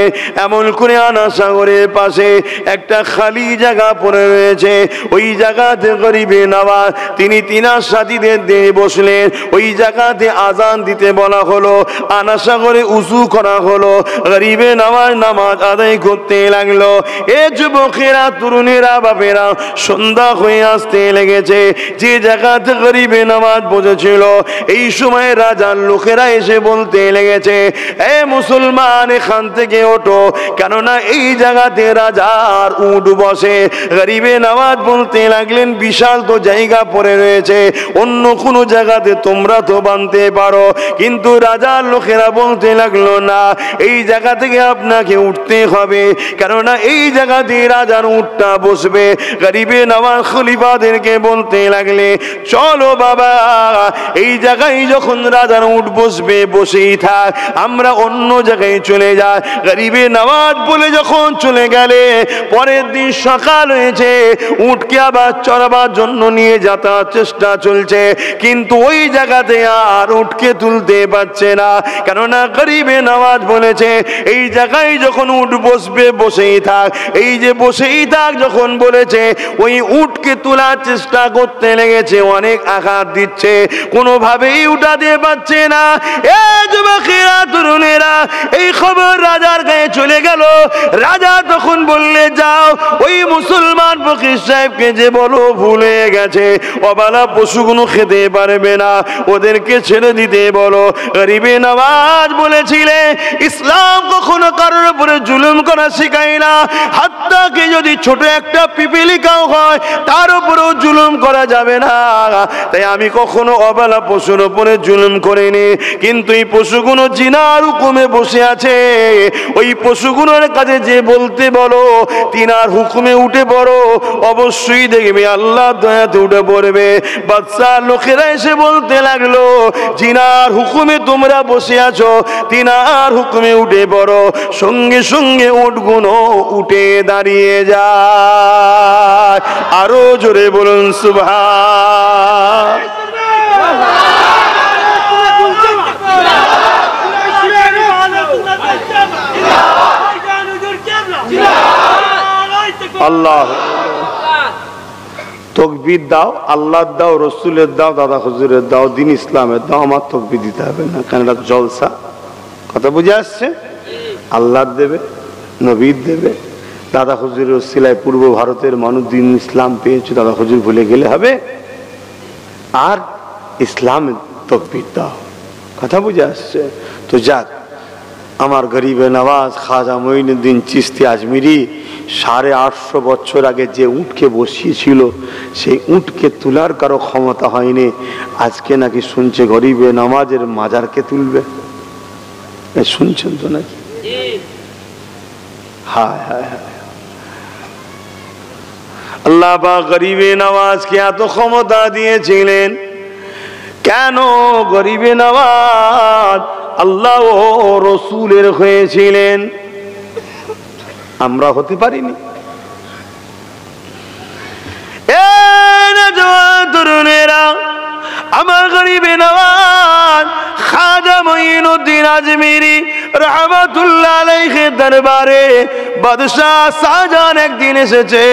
এমন করে আনা সাগরের পাশে একটা খালি জায়গা পড়ে রয়েছে। ওই জায়গাতে গরিবে নওয়াজ তিনি তিনার সাথীদের দিয়ে বসলেন। ওই জায়গাতে আজান দিতে বলা হলো, আনা সাগরে উযু করা হলো, গরিবে নওয়াজ নামাজ আদায় করতে লাগলো। এ যুবকেরা তরুণেরা বাপেরা সন্ধ্যা হয়ে আসতে লেগেছে। যে জায়গাতে গরিবে নওয়াজ বসেছিল এই সময় রাজার লোকেরা এসে বলতে লেগেছে, এ মুসলমান এখান থেকে ওঠো, কেননা এই জায়গাতে রাজার উট বসে। গরিবে নওয়াজ বলতে লাগলেন, বিশাল তো জায়গা পড়ে রয়েছে, অন্য কোনো জায়গাতে তোমরা তো বানতে পারো। কিন্তু রাজার লোকেরা বলতে লাগলো, না, এই জায়গা থেকে আপনাকে উঠতে হবে, কেননা এই জায়গাতে রাজার উটটা বসবে। গরিবে নওয়াজ খলিফাদেরকে বলতে লাগলে, চলো বাবা, এই জায়গায় যখন রাজার উট বসবে বসেই থাক, আমরা অন্য জায়গায় চলে যাই। গরিবে নওয়াজ বলে যখন চলে গেলে, পরের দিন সকাল হয়েছে, উটকে আবার চড়াবার জন্য নিয়ে যাতায়াত চেষ্টা চলছে, কিন্তু ওই জায়গাতে আর উটকে তুলতে পারছে না, কেননা গরিবে নওয়াজ বলেছে এই জায়গায় যখন উট বসবে বসেই থাক। এই যে বসেই থাক যখন বলেছে, ওই উটকে তোলার চেষ্টা করতে লেগেছে, অনেক আঘাত দিচ্ছে, কোনোভাবেই উঠাতে পারছে না। এ যুবকেরা তরুণেরা, এই খবর রাজার গায়ে চলে গেল। রাজা তখন বললে, যাও ওই মুসলমান ফকির সাহেবকে যে বলো ভুলে গেছে, অবালা পশুগুলো খেতে পারবে না, ওদেরকে ছেড়ে দিতে বলো। গরিবে নওয়াজ বলেছিলে, ইসলাম কখনো কারোর উপরে জুলুম করা শেখায় না, হাত্তাকে যদি ছোট একটা পিপিলিকাও হয় তার উপরেও জুলুম করা যাবে না। তাই আমি কখনো অবালা পশুর উপরে জুলুম করিনি, কিন্তু এই পশুগুলো জিনার হুকুমে বসে আছে, ওই পশুগুলোর কাছে যে বলতে বলো তিনার হুকুমে উঠে পড়ো, অবশ্যই দেখবে আল্লাহ দয়াতে উঠে পড়বে। বাদশার লোকেরা এসে বলতে লাগলো, জিনার হুকুমে তোমরা বসে আছো, তিনার হুকুমে উঠে পড়ো। সঙ্গে সঙ্গে উটগুলো উঠে দাঁড়িয়ে যায়। আরো জোরে বলুন সুবহান। আল্লাহ তকবীর দাও, আল্লাহর দাও, রসুলের দাও, দাদা হুজুরের দাও, দিন ইসলামের দাও, আমার তকবীর দিতে হবে না, কারণ এটা জলসা। কথা বুঝে আসছে? আল্লাহর দেবে, নবীর দেবে, দাদা হুজুরের ওসিলায় পূর্ব ভারতের মানুষ দিন ইসলাম পেয়েছে, দাদা হুজুর ভুলে গেলে হবে? আর ইসলামের তকবীর দাও। কথা বুঝে আসছে? তো যাক, আমার গরিবে নওয়াজ খাজা মঈনুদ্দিন চিশতি আজমিরি 850 বছর আগে যে উটকে বসিয়েছিল, সেই উটকে তোলার কারো ক্ষমতা হয়নি। আজকে নাকি শুনছে গরিবে নওয়াজের মাজারকে তুলবে। শুনছেন তো নাকি? হায় হায় হায়, আল্লাহ পাক গরিবে নওয়াজকে এত ক্ষমতা দিয়েছিলেন, কেন গরিবে নওয়াজ আল্লাহ ও রসুলের হয়েছিলেন, আমরা হতে পারিনি? তরুণেরা, আমার গরিবে নওয়াজ খাজা মঈনুদ্দিন আজমিরি রহমাতুল্লাহ আলাইহি দরবারে বাদশাহ শাহজাহান একদিন এসেছে,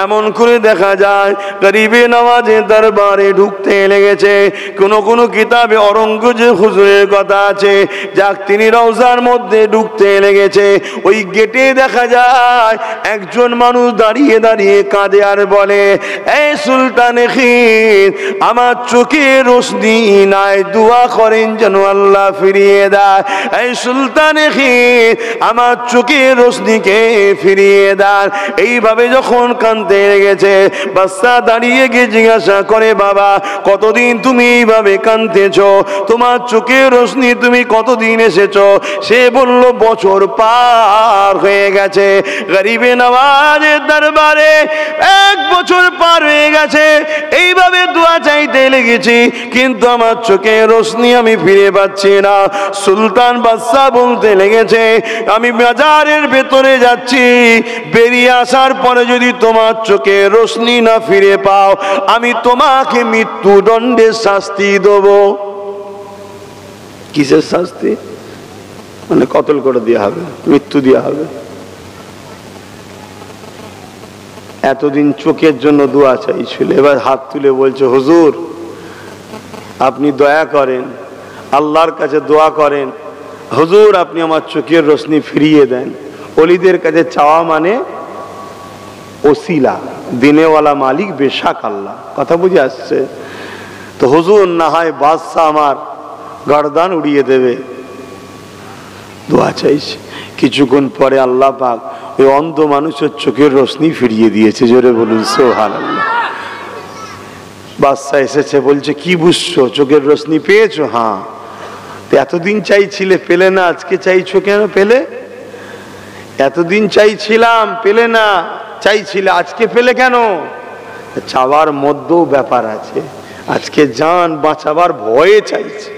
এমন করে দেখা যায় গরিবে নওয়াজের দরবারে ঢুকতে লেগেছে। কোন কোন কিতাবে অরঙ্গজেব হুজুরের কথা আছে, যাক তিনি রওজার মধ্যে ঢুকতে লেগেছে। ওই গেটে দেখা যায় একজন মানুষ দাঁড়িয়ে দাঁড়িয়ে কাঁদে আর বলে, এই সুলতান খির, আমার চোখে রোশনি নাই, দোয়া করেন যেন আল্লাহ ফিরিয়ে দেয়। এই সুলতান খির, আমার চোখে রোশনিকে ফিরিয়ে দেন। এইভাবে যখন কাঁদতে লেগেছে, বাদশা দাঁড়িয়ে গিয়ে জিজ্ঞাসা করে, বাবা কতদিন তুমি এইভাবে কাঁদতেছ? তোমার চোখে রোশনি তুমি কতদিন এসেছো? সে বলল, বছর পার হয়ে গেছে। গরিবে নওয়াজের দরবারে 1 বছর পার হয়ে গেছে, এইভাবে দোয়া চাইতে লেগেছি, কিন্তু আমার চোখে রোশনি আমি ফিরে পাচ্ছি না। সুলতান বাদশা বলতে লেগেছে, আমি বাজারের ভেতরে যাচ্ছি, বেরিয়ে আসার পরে যদি তোমার চোখে রোশনি না ফিরে পাও, আমি তোমাকে মৃত্যুদণ্ডের শাস্তি দেব। কিসের শাস্তি? মানে কতল করে দেওয়া হবে, মৃত্যু দেওয়া হবে। এতদিন চোখের জন্য দোয়া চাইছিল, এবার হাত তুলে বলছে, হুজুর আপনি দয়া করেন, আল্লাহর কাছে দোয়া করেন, হুজুর আপনি আমার চোখের রোশনি ফিরিয়ে দেন। ওলিদের কাছে চাওয়া মানে ওসিলা, দিনেওয়ালা মালিক বেশাক আল্লাহ। কথা বুঝে আসছে তো? হুজুর না হয় বাদশা আমার গর্দান উড়িয়ে দেবে, দোয়া চাইছে। কিছুক্ষণ পরে আল্লাহ পাক ওই অন্ধ মানুষের চোখের রোশনি ফিরিয়ে দিয়েছে। জোরে বলুন সুবহানাল্লাহ। বাদশা এসেছে, বলছে কি বুঝছো, চোখের রোশনি পেয়েছো? হ্যাঁ। এতদিন চাইছিলে পেলে না, আজকে চাইছো কেন? পেলে? এতদিন চাইছিলাম পেলে না, চাইছিলে আজকে পেলে কেন? চাওয়ার মধ্যেও ব্যাপার আছে। আজকে জান বাঁচাবার ভয়ে চাইছে,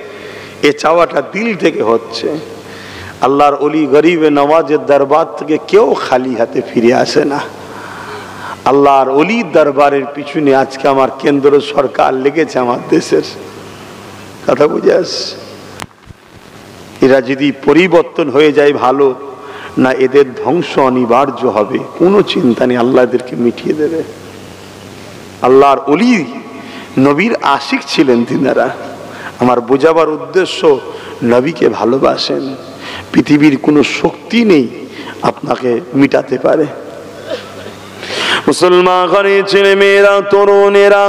এ চাওয়াটা দিল থেকে হচ্ছে। আল্লাহর ওলি গরিবে নওয়াজের দরবার থেকে কেউ খালি হাতে ফিরে আসে না। আল্লাহর ওলির দরবারের পিছনে আজকে আমার কেন্দ্র সরকার লেগেছে, আমার দেশের। কথা বুঝে আসছে? এরা যদি পরিবর্তন হয়ে যায় ভালো, না এদের ধ্বংস অনিবার্য হবে, কোনো চিন্তা নেই, আল্লাহ এদেরকে মিটিয়ে দেবে। আল্লাহর ওলি নবীর আশিক ছিলেন তিনারা। আমার বোঝাবার উদ্দেশ্য, নবীকে ভালোবাসেন, পৃথিবীর কোনো শক্তি নেই আপনাকে মিটাতে পারে। মুসলমান ঘরে ছেলে মেয়েরা, তরুণেরা,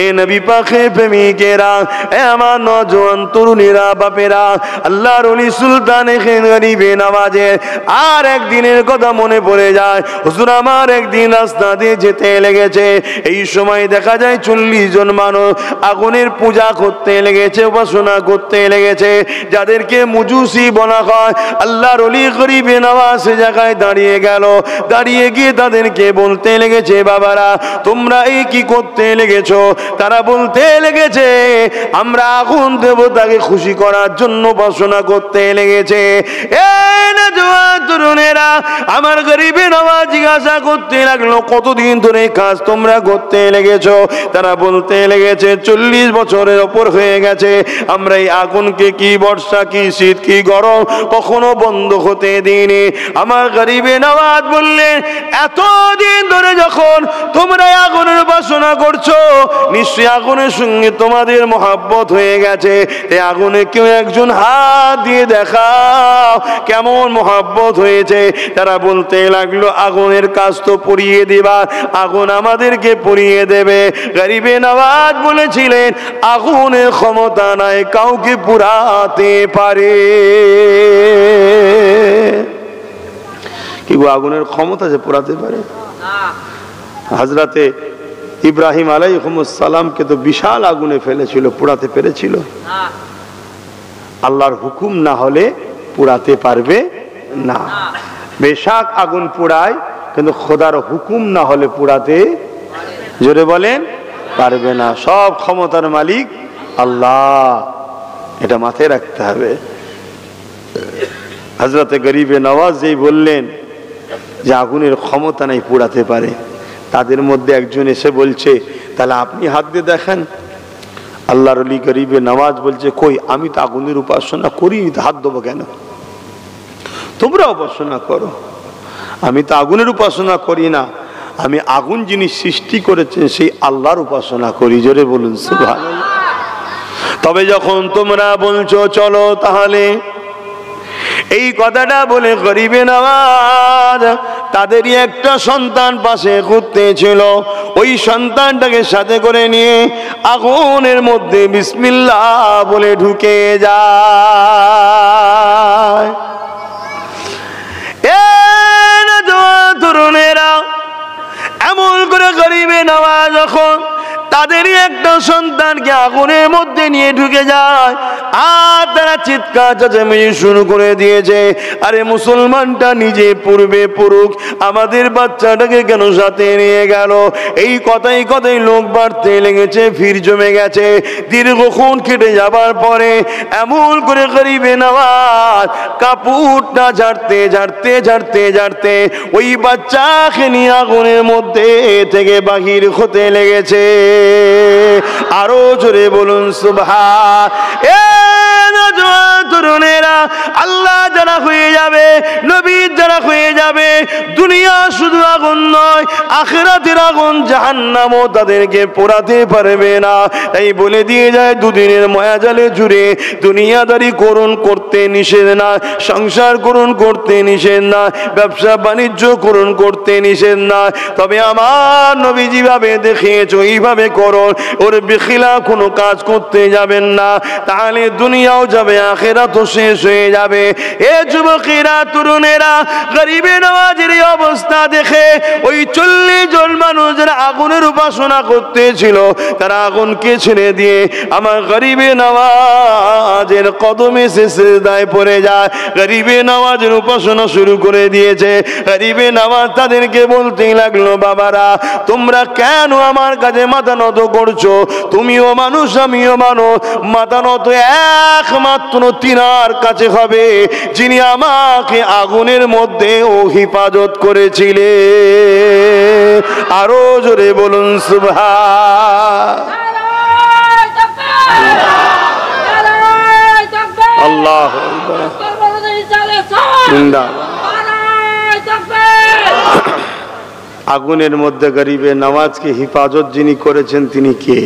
এ নবী পাকে প্রেমিকেরা, এ আমার নওজোয়ান তরুণেরা, বাপেরা, আল্লাহর ওলি সুলতান গরিবে নওয়াজের আর একদিনের কথা মনে পড়ে যায়। হুজুর আমার একদিন রাস্তা দিয়ে যেতে লেগেছে, এই সময় দেখা যায় 40 জন মানুষ আগুনের পূজা করতে লেগেছে, উপাসনা করতে লেগেছে, যাদেরকে মুজুসি বলা হয়। আল্লাহর ওলি গরিবে নওয়াজ সে জায়গায় দাঁড়িয়ে গেল, দাঁড়িয়ে গিয়ে তাদেরকে বলতে লেগেছে, বাবারা তোমরা এই কি করতে লেগেছো? তারা বলতে লেগেছে, আমরা আগুন দেবতাকে খুশি করার জন্য উপাসনা করতে লেগেছে। তরুণেরা, আমার গরিবে নওয়াজ জিজ্ঞাসা করতে লাগলো, কতদিন ধরে কাজ তোমরা করতে লেগেছো? তারা বলতে লেগেছে, 40 বছরের ওপর হয়ে গেছে, আমরা এই আগুনকে কি বর্ষা কি শীত কি গরম কখনো বন্ধ হতে দিইনি। আমার গরিবে নওয়াজ বললেন, এতদিন ধরে যখন তোমরা আগুনের উপাসনা করছো, নিশ্চয়ই আগুনের সঙ্গে তোমাদের মহব্বত হয়ে গেছে। এই আগুনে কেউ একজন হাত দিয়ে দেখাও কেমন মহব্বত হয়েছে। তারা বলতে লাগলো, আগুনের কাজ তো পুড়িয়ে দিবার, আগুন আমাদেরকে পুড়িয়ে দেবে। গরিবে নওয়াজ বলেছিলেন, আগুনের ক্ষমতা নাই কাউকে পুড়াতে পারে। কি গো, আগুনের ক্ষমতা যে পুড়াতে পারে? হযরতে ইব্রাহিম আলাইহিস সালামকে তো বিশাল আগুনে ফেলেছিল, পুড়াতে পেরেছিল? আল্লাহর হুকুম না হলে পুড়াতে পারবে না। বেশাক আগুন পুড়ায়, কিন্তু খোদার হুকুম না হলে পুড়াতে, জোরে বলেন, পারবে না। সব ক্ষমতার মালিক আল্লাহ, এটা মাথায় রাখতে হবে। হযরতে গরিবে নওয়াজ যেই বললেন যে আগুনের ক্ষমতা নাই পুড়াতে পারে, তাদের মধ্যে একজন এসে বলছে, তাহলে আপনি হাত দিয়ে দেখেন। আল্লাহর ওলি গরিবে নওয়াজ বলছে, কই, আমি তো আগুনের উপাসনা করি, হাত দেবো কেন? তোমরা উপাসনা করো। আমি তো আগুনের উপাসনা করি না, আমি আগুন যিনি সৃষ্টি করেছেন সেই আল্লাহর উপাসনা করি। জোরে বলুন সুবহানাল্লাহ। তবে যখন তোমরা বলছো চলো তাহলে এই কথাটা বলে গরিবে নওয়াজ তাদেরই একটা সন্তান পাশে ঘুরতে ছিল, ওই সন্তানটাকে সাথে করে নিয়ে আগুনের মধ্যে বিসমিল্লাহ বলে ঢুকে যায়। তরুণেরা এমন করে গরিবে নওয়াজ যখন তাদেরই একটা সন্তানকে আগুনের মধ্যে নিয়ে ঢুকে যায়, আর তারা চিৎকার চেঁচামেচি শুরু করে দিয়েছে, আরে মুসলমানটা নিজে পূর্বে পুরুষ, আমাদের বাচ্চাটাকে কেন সাথে নিয়ে গেল? এই কথাই কথাই লোক বাড়তে লেগেছে, ভিড় জমে গেছে। দীর্ঘক্ষণ কেটে যাবার পরে এমন করে গরিবে নওয়াজ কাপড়টা ঝাড়তে ঝাড়তে ঝাড়তে ঝাড়তে ওই বাচ্চাকে নিয়ে আগুনের মধ্যে থেকে বাহির হতে লেগেছে। আরো জোরে বলুন সুবহান। তরুণেরা, আল্লাহ যারা হয়ে যাবে, নবী যারা হয়ে যাবে, দুনিয়া শুধু আগুন নয়, আখিরাতের আগুন জাহান্নামও তাদেরকে পোড়াতে পারবে না। তাই বলে দিয়ে যায়, দুদিনের মায়াজালে জুড়ে দুনিয়াদারি করুন করতে নিষেধ না, সংসার করুন করতে নিষেধ না, ব্যবসা বাণিজ্য করুন করতে নিষেধ না, তবে আমার নবী যেভাবে দেখিয়েছে এইভাবে করুন, ওর বিখিলা কোনো কাজ করতে যাবেন না, তাহলে দুনিয়াও যাবে আখিরাতও শেষ হয়ে যাবে। এ যুবকেরা, তরুণেরা, গরিবে নওয়াজের অবস্থা দেখে ওই 40 জন মানুষ যারা আগুনের উপাসনা করতেছিল তারা আগুনকে ছেড়ে দিয়ে আমার গরিবে নওয়াজের কদমে সিজদায় পড়ে যায়, গরিবে নওয়াজের উপাসনা শুরু করে দিয়েছে। গরিবে নওয়াজ তাদেরকে বলতেই লাগলো, বাবারা তোমরা কেন আমার কাছে মাথা নত করছো? তুমিও মানুষ আমিও মানুষ, মাথা নত একমাত্র তিনার কাছে হবে যিনি আমাকে আগুনের মধ্যে ও হিফাজত করেছিলে। আরো জোরে বলুন সুবহান। আল্লাহু আকবার। আগুনের মধ্যে গরিবে নওয়াজকে হিফাজত যিনি করেছেন তিনি কে?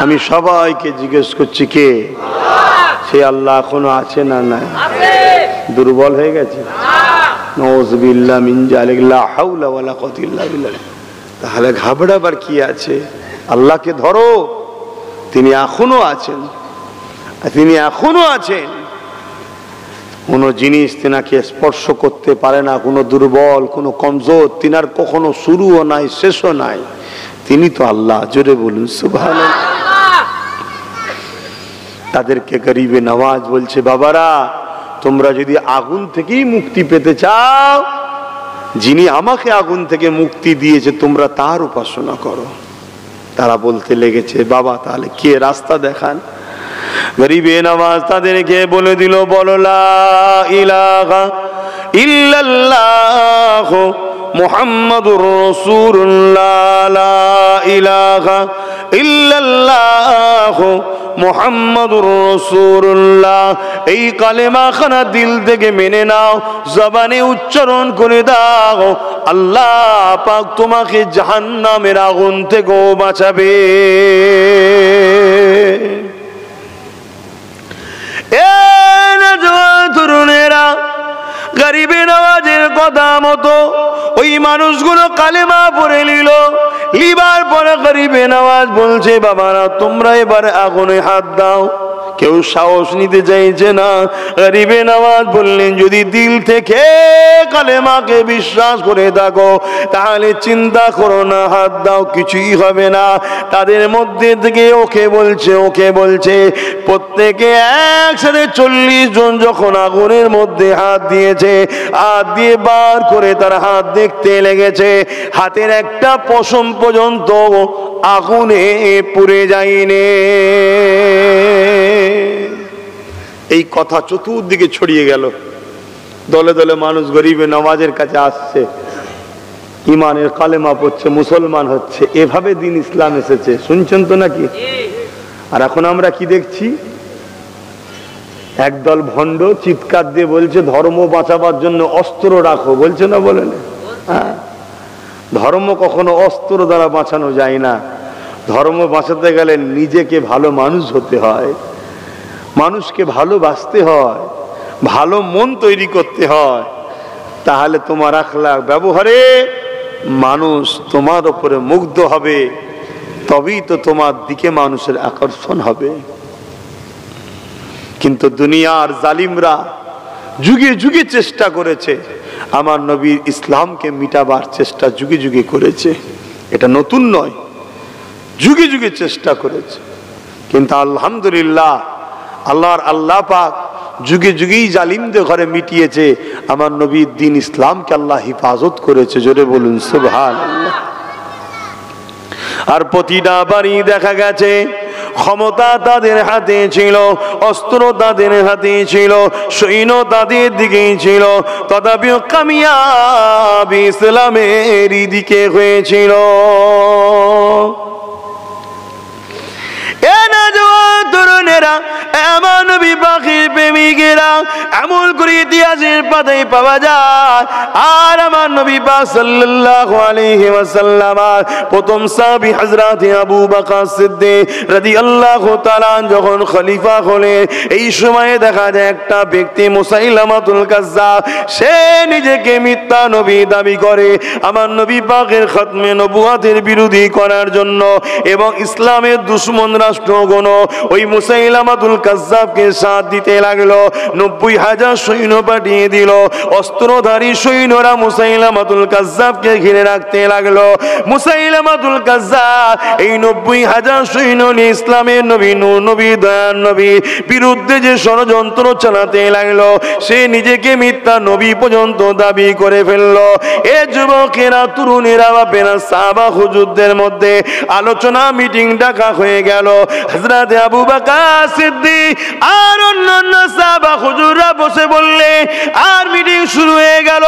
আমি সবাইকে জিজ্ঞেস করছি, কে? সে আল্লাহ এখনো আছে না নাই? দুর্বল হয়ে গেছে? নাউযুবিল্লাহ মিন যালিক, লা হাওলা ওয়ালা কুওয়াতা ইল্লা বিল্লাহ। তাহলে ঘাবড়াবার কি আছে? আল্লাহকে ধরো, তিনি এখনো আছেন, তিনি এখনো আছেন। কোনো জিনিস তিনাকে স্পর্শ করতে পারে না, কোনো দুর্বল, কোনো কমজোর তিনার কখনো শুরুও নাই শেষও নাই। তিনি তো আল্লাহ। জোরে বলুন সুবহানাল্লাহ। তাদেরকে গরিবে নওয়াজ বলছে, বাবারা তোমরা যদি আগুন থেকেই মুক্তি পেতে চাও, যিনি আমাকে আগুন থেকে মুক্তি দিয়েছে তোমরা তার উপাসনা করো। তারা বলতে লেগেছে, বাবা তাহলে কে, রাস্তা দেখান। গরিবে নওয়াজ তাদেরকে বলে দিল, বলো লা ইলাহা ইল্লাল্লাহ মুহাম্মাদুর রাসূলুল্লাহ, লা ইলাহা ইল্লাল্লাহ মুহাম্মাদুর রাসূলুল্লাহ। এই কালেমা খানা দিল থেকে মেনে নাও, জবানে উচ্চারণ করে দাও, আল্লাহ পাক তোমাকে জাহান্নামের আগুন থেকেও বাঁচাবে। তরুণেরা, গরিবে নওয়াজের কথা মতো ওই মানুষগুলো কালেমা পড়ে নিল। লিবার পরে গরিবে নওয়াজ বলছে, বাবারা তোমরা এবার আগুনে হাত দাও। কেউ সাহস নিতে চাইছে না। গরিবে নওয়াজ বললেন, যদি দিল থেকে কালেমাকে বিশ্বাস করে থাকো তাহলে চিন্তা করো না, হাত দাও, কিছুই হবে না। তাদের মধ্যে থেকে ওকে বলছে প্রত্যেকে একসাথে 40 জন যখন আগুনের মধ্যে হাত দিয়েছে, হাত দিয়ে বার করে তার হাত দেখতে লেগেছে, হাতের একটা পশম পর্যন্ত আগুনে পুড়ে যায়নি। এই কথা চতুর্দিকে ছড়িয়ে গেল। দলে দলে মানুষ গরিবে নওয়াজের কাছে আসছে, ইমানের কালেমা পড়ছে, মুসলমান হচ্ছে। এভাবে দিন ইসলাম এসেছে, শুনছেন তো নাকি? আর এখন আমরা কি দেখছি? একদল ভণ্ড চিৎকার দিয়ে বলছে ধর্ম বাঁচাবার জন্য অস্ত্র রাখো, বলছে না? বলে না? হ্যাঁ, ধর্ম কখনো অস্ত্র দ্বারা বাঁচানো যায় না। ধর্ম বাঁচাতে গেলে নিজেকে ভালো মানুষ হতে হয়, মানুষকে ভালোবাসতে হয়, ভালো মন তৈরি করতে হয়। তাহলে তোমার আখলাক ব্যবহারে মানুষ তোমার উপরে মুগ্ধ হবে, তবেই তো তোমার দিকে মানুষের আকর্ষণ হবে। কিন্তু দুনিয়ার জালিমরা যুগে যুগে চেষ্টা করেছে, আমার নবীর ইসলামকে মিটাবার চেষ্টা যুগে যুগে করেছে। এটা নতুন নয়, যুগে যুগে চেষ্টা করেছে। কিন্তু আলহামদুলিল্লাহ, আল্লাহ পাক যুগে যুগেই জালিমদের ঘরে মিটিয়েছে, আমার নবীর দিন ইসলামকে আল্লাহ হিফাজত করেছে। জোরে বলুন সুবহানাল্লাহ। আর প্রতিটা বাড়ি দেখা গেছে ক্ষমতা তাদের হাতে ছিল, অস্ত্র তাদের হাতে ছিল, সৈন্য তাদের দিকেই ছিল, তথাপিও কামিয়াবি ইসলামের দিকে হয়েছিল। তরুণেরা, এমন নবী পাখির প্রেমিকেরা এমন করে ইতিহাসের পাতায় পাওয়া যায়। আর আমার নবী পাক সাল্লাল্লাহু আলাইহি ওয়াসাল্লাম প্রথম সাহাবী হযরত আবু বকর সিদ্দিক রাদিয়াল্লাহু তাআলা যখন খলিফা হলেন, এই সময়ে দেখা যায় একটা ব্যক্তি মুসাইলামাতুল কাজ্জাব, সে নিজেকে মিথ্যা নবী দাবি করে আমার নবী পাকের খতমে নবুয়তের বিরোধী করার জন্য, এবং ইসলামের দুশমন রাষ্ট্রগণ ওই মুসাইলামাতুল কাজ্জাবকে সাথ দিতে লাগলো। 90,000 সৈন্য পাঠিয়ে দিল, অস্ত্রধারী সৈন্যরা মুসাইলামাতুল কাজ্জাবকে ঘিরে রাখতে লাগলো। মুসাইলামাতুল কাজ্জাব এই 90,000 সৈন্য নিয়ে ইসলামের নবী, নূর নবী, দয়ার নবী বিরুদ্ধে যে ষড়যন্ত্র চালাতে লাগলো, সে নিজেকে মিথ্যা নবী পর্যন্ত দাবি করে ফেললো। এ যুবকেরা, তরুণেরা, বাপেরা, সাহাবা হুজুরদের মধ্যে আলোচনা মিটিং ডাকা হয়ে গেল। হযরত আবু বকর সিদ্দিক আর অন্যান্য সাহাবা হুজুররা বসে বললে, আর মিটিং শুরু হয়ে গেল।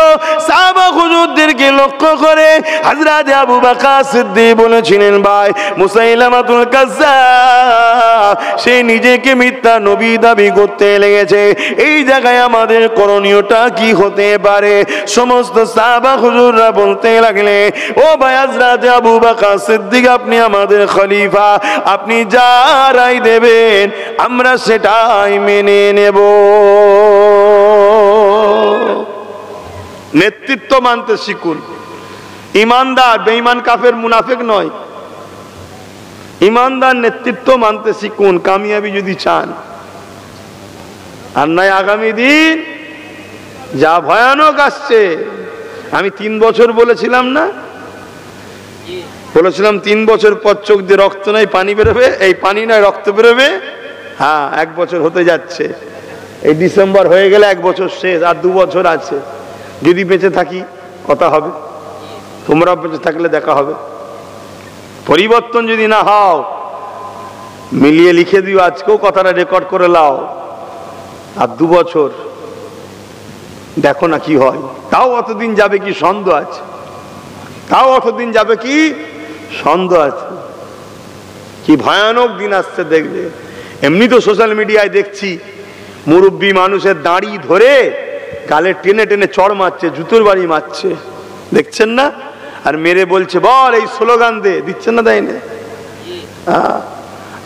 সাহাবা হুজুরদেরকে লক্ষ্য করে হযরত আবু বকর সিদ্দিক বলেছিলেন, ভাই মুসাইলামাতুল কাজ্জাব সে নিজেকে মিথ্যা নবী দাবি করতে লেগেছে, এই জায়গায় আমাদের করণীয়টা কি হতে পারে? সমস্ত সাহাবা হুজুররা বলতে লাগলে, ও ভাই হযরত আবু বকর সিদ্দিক, আপনি আমাদের খলিফা, আপনি যা রায় দেবেন আমরা সেটাই মেনে নেব। নেতৃত্ব মানতে শিখুন। ইমানদার, বেঈমান, কাফের, মুনাফিক নয়। ইমানদার নেতৃত্ব মানতে শিখুন কামিয়াবি যদি চান। আর নয় আগামী দিন যা ভয়ানক আসছে। আমি 3 বছর বলেছিলাম না, বলেছিলাম 3 বছর পর চোখ দিয়ে রক্ত নাই পানি বেরোবে, এই পানি নয় রক্ত বেরোবে। হ্যাঁ, 1 বছর হতে যাচ্ছে। এই ডিসেম্বর হয়ে গেলে 1 বছর শেষ, আর 2 বছর আছে। যদি বেঁচে থাকি কথা হবে, তোমরা বেঁচে থাকলে দেখা হবে। পরিবর্তন যদি না হও, মিলিয়ে লিখে দিও, আজকেও কথাটা রেকর্ড করে লাও, আর 2 বছর দেখো না কি হয়। তাও অতদিন যাবে কি সন্দেহ আছে, তাও অতদিন যাবে কি সন্দেহ আছে। কি ভয়ানক দিন আসছে দেখবে। এমনি তো সোশ্যাল মিডিয়ায় দেখছি মুরব্বী মানুষের দাড়ি ধরে গালে টেনে টেনে চড় মারছে, জুতোর বাড়ি মারছে, দেখছেন না? আর মেরে বলছে বল, এই স্লোগান দে, দিচ্ছেন না? তাই না?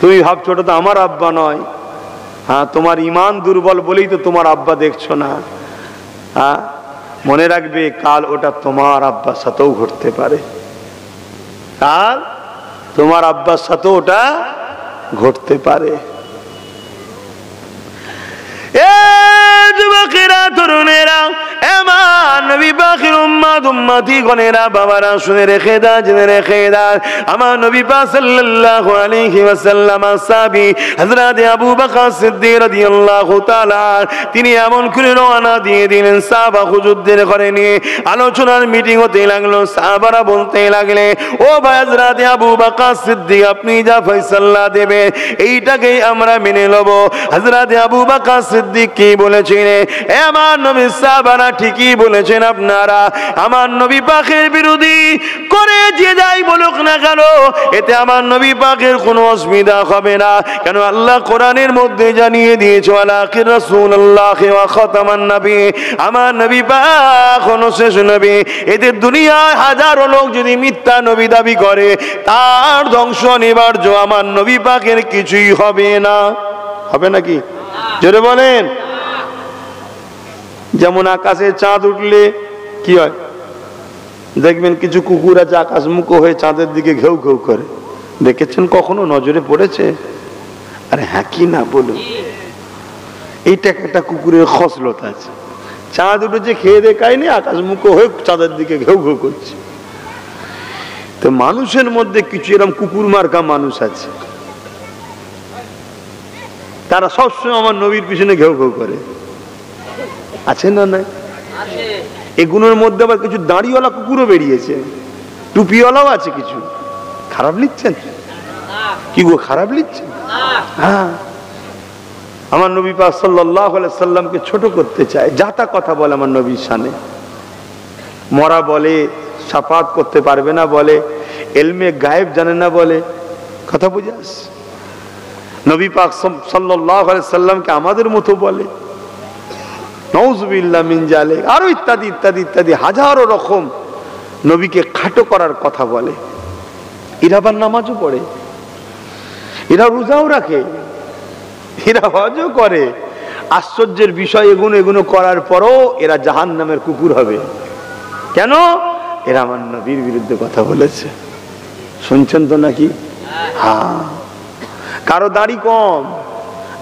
তুমি ভাবছো ওটা তো আমার আব্বা নয়। হ্যাঁ, তোমার ইমান দুর্বল বলেই তো তোমার আব্বা দেখছো না। হ্যাঁ, মনে রাখবে কাল ওটা তোমার আব্বার সাথেও ঘটতে পারে। কাল তোমার আব্বার সাথেও ওটা ঘটতে পারে। যুবকেরা, তরুণেরা, এমান নবী পাকের উম্মত, উম্মতি গণেরা, বাবারা শুনে রেখে দাও, জেনে রেখে দাও। আমার নবী পাক সাল্লাল্লাহু আলাইহি ওয়াসাল্লাম সাহাবী হযরত আবু বকর সিদ্দিক রাদিয়াল্লাহু তাআলা তিনি এমন করে রওনা দিয়ে দিলেন সাহাবা হুজুরদের ঘরে নিয়ে। আলোচনার মিটিং হতে লাগলো। সাহাবারা বলতে লাগলে, ও ভাই হযরত আবু বকর সিদ্দিক, আপনি যা ফয়সালা দেবে এইটাকেই আমরা মেনে নেব। হযরত আবু বকর সিদ্দিক কি বলেছিলেন? আমার নবী সাহাবারা ঠিকই বলেছেন, আপনারা আমার নবী পাকের বিরোধী করে যে যাই বলুক না কেন, এতে আমার নবী পাকের কোনো অসুবিধা হবে না। কেন আল্লাহ কোরআনের মধ্যে জানিয়ে দিয়েছে, আলাকির রাসূলুল্লাহ ওয়া খাতামান নবী, আমার নবী পাক হলো শেষ নবী। এদের দুনিয়ায় হাজারো লোক যদি মিথ্যা নবী দাবি করে, তার ধ্বংস অনিবার্য, আমার নবী পাকের কিছুই হবে না। হবে নাকি? জোরে বলেন। যেমন আকাশে চাঁদ উঠলে কি হয়, দেখবেন কিছু কুকুর আছে আকাশ মুখ হয়ে চাঁদের দিকে ঘেউ ঘেউ করে, দেখেছেন কখনো? নজরে পড়েছে? আরে হ্যাঁ কি না বলুন, এইটা একটা কুকুরের খসলত আছে। চাঁদ উঠেছে, খেয়ে দেখায়নি, আকাশ মুখ হয়ে চাঁদের দিকে ঘেউ ঘেউ করছে। তো মানুষের মধ্যে কিছু এরকম কুকুর মার্কা মানুষ আছে, তারা সবসময় আমার নবীর পিছনে ঘেউ ঘেউ করে। আছে না? নাই? এগুলোর মধ্যে আবার কিছু দাড়িওয়ালা কুকুরও বেরিয়েছে, টুপিওয়ালাও আছে কিছু। খারাপ লিখছেন কি গো? খারাপ লিখছেন? হ্যাঁ, আমার নবী পাক সাল্লাল্লাহু আলাইহি সাল্লামকে ছোট করতে চায়, যাতা কথা বলে আমার নবীর শানে। মরা বলে, শাফাত করতে পারবে না বলে, ইলমে গায়েব জানে না বলে। কথা বুঝে আসছে? নবী পাক সাল্লাল্লাহু আলাইহি সাল্লামকে আমাদের মতো বলে, নাউযুবিল্লাহ মিন জালিক, আরো ইত্যাদি ইত্যাদি ইত্যাদি হাজারো রকম নবীকে খাটো করার কথা বলে। এরা আবার নামাজও পড়ে, এরা রোজাও রাখে, এরা হজও করে। আশ্চর্যের বিষয়, এগুলো এগুলো করার পরও এরা জাহান্নামের কুকুর হবে। কেন? এরা আমার নবীর বিরুদ্ধে কথা বলেছে। শুনছেন তো নাকি? হ্যাঁ। কারো দাড়ি কম,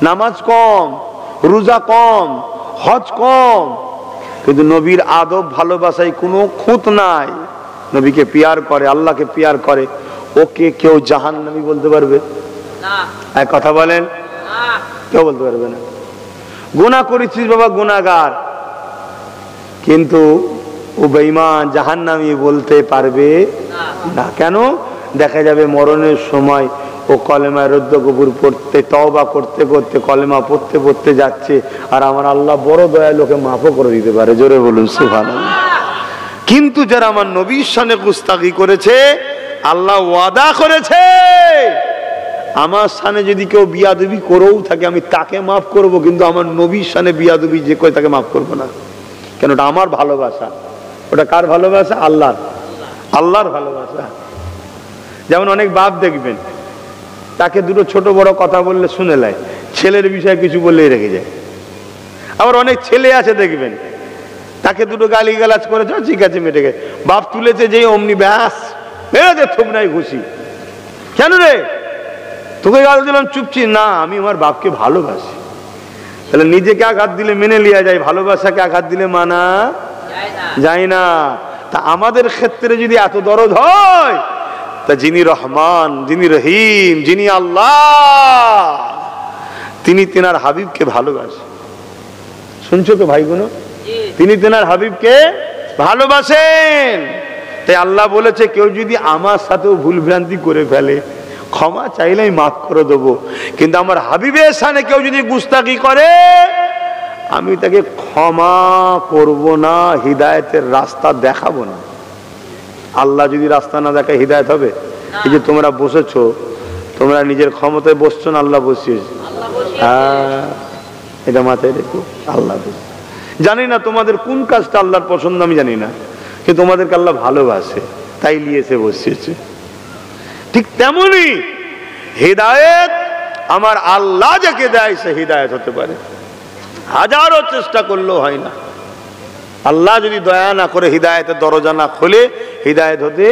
নামাজ কম, রোজা কম, হজ কম, কিন্তু নবীর আদব ভালোবাসায় কোনো খুঁত নাই। নবীকে পিয়ার করে, আল্লাহকে পিয়ার করে, ওকে কেউ জাহান্নামী বলতে পারবে না? এক কথা বলেন, কেউ বলতে পারবে না। গুনাহ করেছিস বাবা, গুনাহগার, কিন্তু ও বেঈমান, জাহান্নামী বলতে পারবে না। কেন? দেখা যাবে মরণের সময় ও কলেমা রদ্দ কবুর পড়তে, তওবা করতে করতে, কলেমা পড়তে পড়তে যাচ্ছে, আর আমার আল্লাহ বড় দয়ালু, ওকে মাফও করে দিতে পারে। জোরে বলুন সুবহানাল্লাহ। কিন্তু যারা আমার নবীর শানে গুস্তাখি করেছে, আল্লাহ ওয়াদা করেছে, আমার শানে যদি কেউ বিয়াদবি করেও থাকে আমি তাকে মাফ করব, কিন্তু আমার নবীর শানে বিয়াদবি যে করে তাকে মাফ করব না। কেন? ওটা আমার ভালোবাসা। ওটা কার ভালোবাসা? আল্লাহর। আল্লাহর ভালোবাসা। যেমন অনেক বাপ দেখবেন, তাকে দুটো ছোট বড় কথা বললে শুনে নেয়, ছেলের বিষয়ে কিছু বললেই রেখে যায়। আবার অনেক ছেলে আছে দেখবেন, তাকে দুটো গালি গালাজ করেছে, ঠিক আছে মেটে গেছে, বাপ তুলেছে যেই অমনি ব্যাস বেড়েছে, থুপ নাই ঘুষি। কেন রে? তোকে গাল দিলাম, চুপছি না, আমি আমার বাপকে ভালোবাসি। তাহলে নিজেকে আঘাত দিলে মেনে লিয়া যায়, ভালোবাসাকে আঘাত দিলে মানা যায় না। তা আমাদের ক্ষেত্রে যদি এত দরদ হয়, তা যিনি রহমান, যিনি রহিম, যিনি আল্লাহ, তিনি তেনার হাবিবকে ভালোবাসেন। শুনছো তো ভাইগুলো? তিনি তেনার হাবিবকে ভালোবাসেন। তাই আল্লাহ বলেছে, কেউ যদি আমার সাথেও ভুল ভ্রান্তি করে ফেলে, ক্ষমা চাইলেই মাফ করে দেবো, কিন্তু আমার হাবিবের সামনে কেউ যদি গুস্তাখি করে, আমি তাকে ক্ষমা করব না, হিদায়েতের রাস্তা দেখাবো না। আল্লাহ যদি রাস্তা না দেখায় হিদায়েত হবে? এই যে তোমরা বসেছো, তোমরা নিজের ক্ষমতায় বসছো না আল্লাহ বসিয়েছে? হ্যাঁ, এটা মাথায় রেখো। আল্লাহ জানি না তোমাদের কোন কাজটা আল্লাহর পছন্দ, আমি জানি না, কিন্তু তোমাদেরকে আল্লাহ ভালোবাসে, তাই নিয়েছে বসিয়েছে। ঠিক তেমনি হিদায়েত আমার আল্লাহ যাকে দেয় সে হিদায়েত হতে পারে, হাজারো চেষ্টা করলেও হয় না। আল্লাহ যদি দয়া না করে হিদায়েতের দরজা না খোলে, হিদায়েত হতে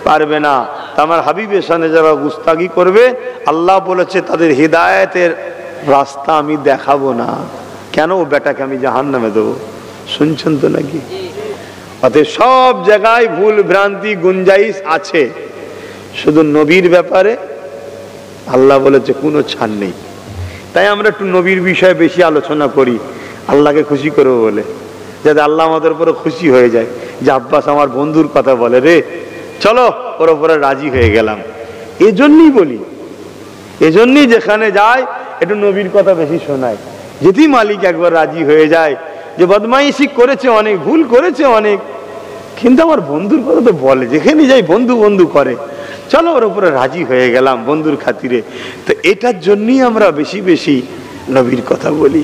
পারবে না। তা আমার হাবিবের সামনে যারা গুস্তাখি করবে, আল্লাহ বলেছে তাদের হিদায়েতের রাস্তা আমি দেখাবো না। কেন? ও বেটাকে আমি জাহান্নামে দেবো। শুনছেন তো নাকি? অতএব সব জায়গায় ভুল ভ্রান্তি গুঞ্জাইশ আছে, শুধু নবীর ব্যাপারে আল্লাহ বলেছে কোনো ছাড় নেই। তাই আমরা একটু নবীর বিষয়ে বেশি আলোচনা করি, আল্লাহকে খুশি করবো বলে, যাতে আল্লাহ আমাদের উপরে খুশি হয়ে যায়। যে আব্বাস আমার বন্ধুর কথা বলে রে, চলো ওর উপরে রাজি হয়ে গেলাম। এজন্যই বলি, এজন্যই যেখানে যায় একটু নবীর কথা বেশি শোনায়। যদি মালিক একবার রাজি হয়ে যায়, যে বদমাইশি করেছে অনেক, ভুল করেছে অনেক, কিন্তু আমার বন্ধুর কথা তো বলে, যেখানে যাই বন্ধু বন্ধু করে, চলো ওর উপরে রাজি হয়ে গেলাম বন্ধুর খাতিরে। তো এটার জন্যই আমরা বেশি বেশি নবীর কথা বলি।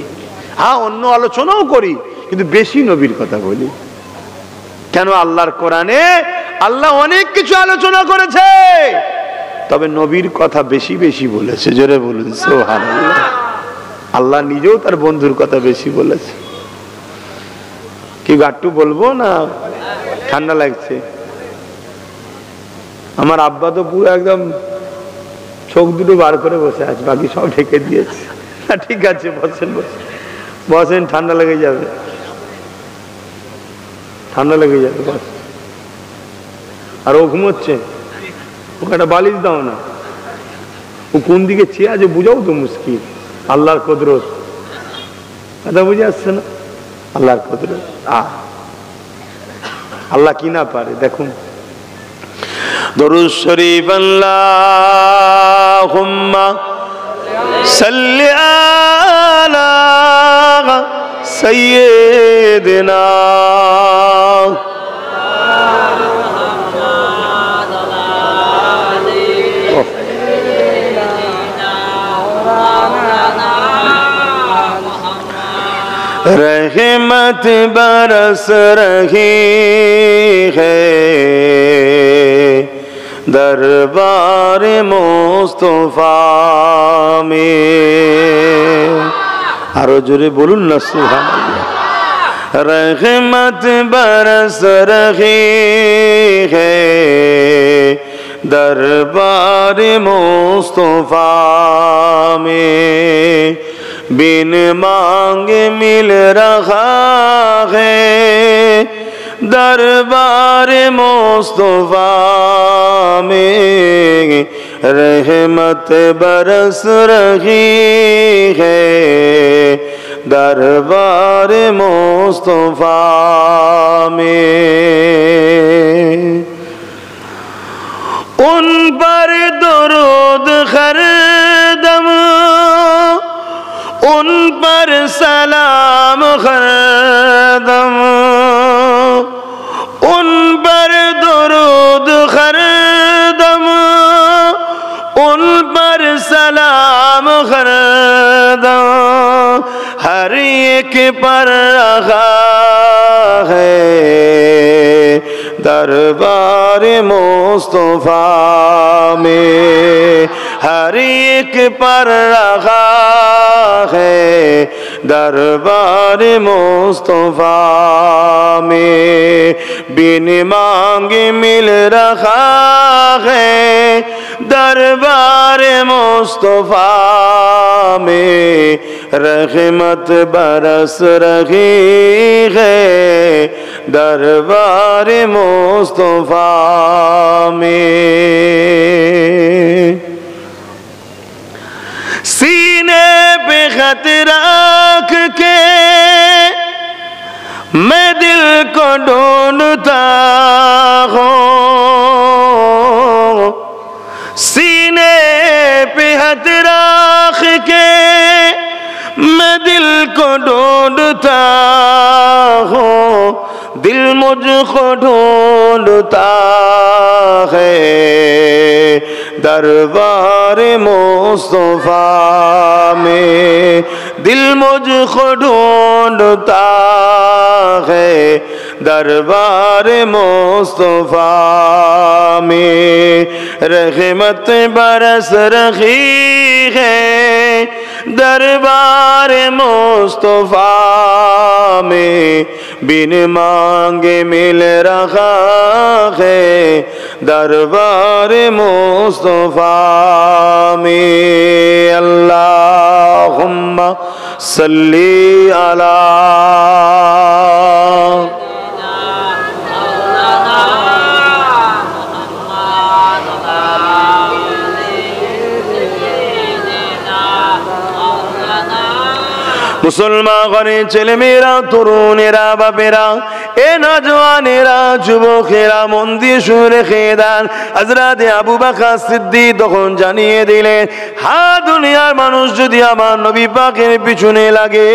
হ্যাঁ, অন্য আলোচনাও করি, কিন্তু বেশি নবীর কথা বলি। কেন? আল্লাহর কোরআনে আল্লাহ অনেক কিছু আলোচনা করেছে, তবে নবীর কথা বেশি বেশি বলেছে। জোরে বলুন সুবহানাল্লাহ। আল্লাহ নিজেও তার বন্ধুর কথা বেশি বলেছে। কি গাট্টু বলবো না? ঠান্ডা লাগছে। আমার আব্বা তো পুরো একদম চোখ দুটো বার করে বসে আছে, বাকি সব ঢেকে দিয়েছে। ঠিক আছে, বসেন বসেন বসেন, ঠান্ডা লেগে যাবে, ঠান্ডা লেগে যাবে। বস। আর ও ঘুমোচ্ছে, ওকে একটা বালিশ দাও না। ও কোন দিকে চেয়ে আছে বুঝাও তো মুশকিল। আল্লাহর কুদরত, কথা বুঝে আসছে না? আল্লাহর কুদরত, আল্লাহ কি না পারে দেখুন। দরুদ শরীফ আল্লাহুম্মা সাল্লি আলা সাইয়্যিদিনা रहमत बरस रही है दरबार मुस्तफा में। आरो जोरे बोलून ना सुभान। रहमत बरस रही है दरबार मुस्तफा में, बिन मांगे मिल रहा है दरबार मुस्तफा में। रहमत बरस रही है दरबार मुस्तफा में। उन पर दुरूद हर दम, उन पर सलाम हर दम, उन पर दुरूद हर दम, उन पर सलाम हर दम, हर एक पर रखा है दरबार मुस्तफा में। हर एक पर रखा है दरबार मुस्तफा में, बिन मांगे मिल रहा है दरबार मुस्तफा में। रहमत बरस रही है दरबार मुस्तफा में। सीने पे खत रख के मैं दिल को ढूंढता हूँ, सीने पे खत रख के मैं दिल को ढूंढता हूँ, दिल मुझको ढूंढता है दरबार मुस्तफा में। दिल मुझको ढूंढता है दरबार मुस्तफा में। रहमत बरस रही है दरबार मुस्तफा में, बिन मांगे मिल रहा है दरबार मुस्तफा में। अल्लाहुम्मा सल्ली अला মুসলমানের ছেলেমেয়েরা, তরুণেরা, বাপেরা, এ নওজওয়ানেরা, যুবকেরা মন দিয়ে শুনে রেখে দেন। হযরত আবু বকর সিদ্দিক তখন জানিয়ে দিলেন, হ্যাঁ দুনিয়ার মানুষ যদি আমার নবী পাকের পিছনে লাগে,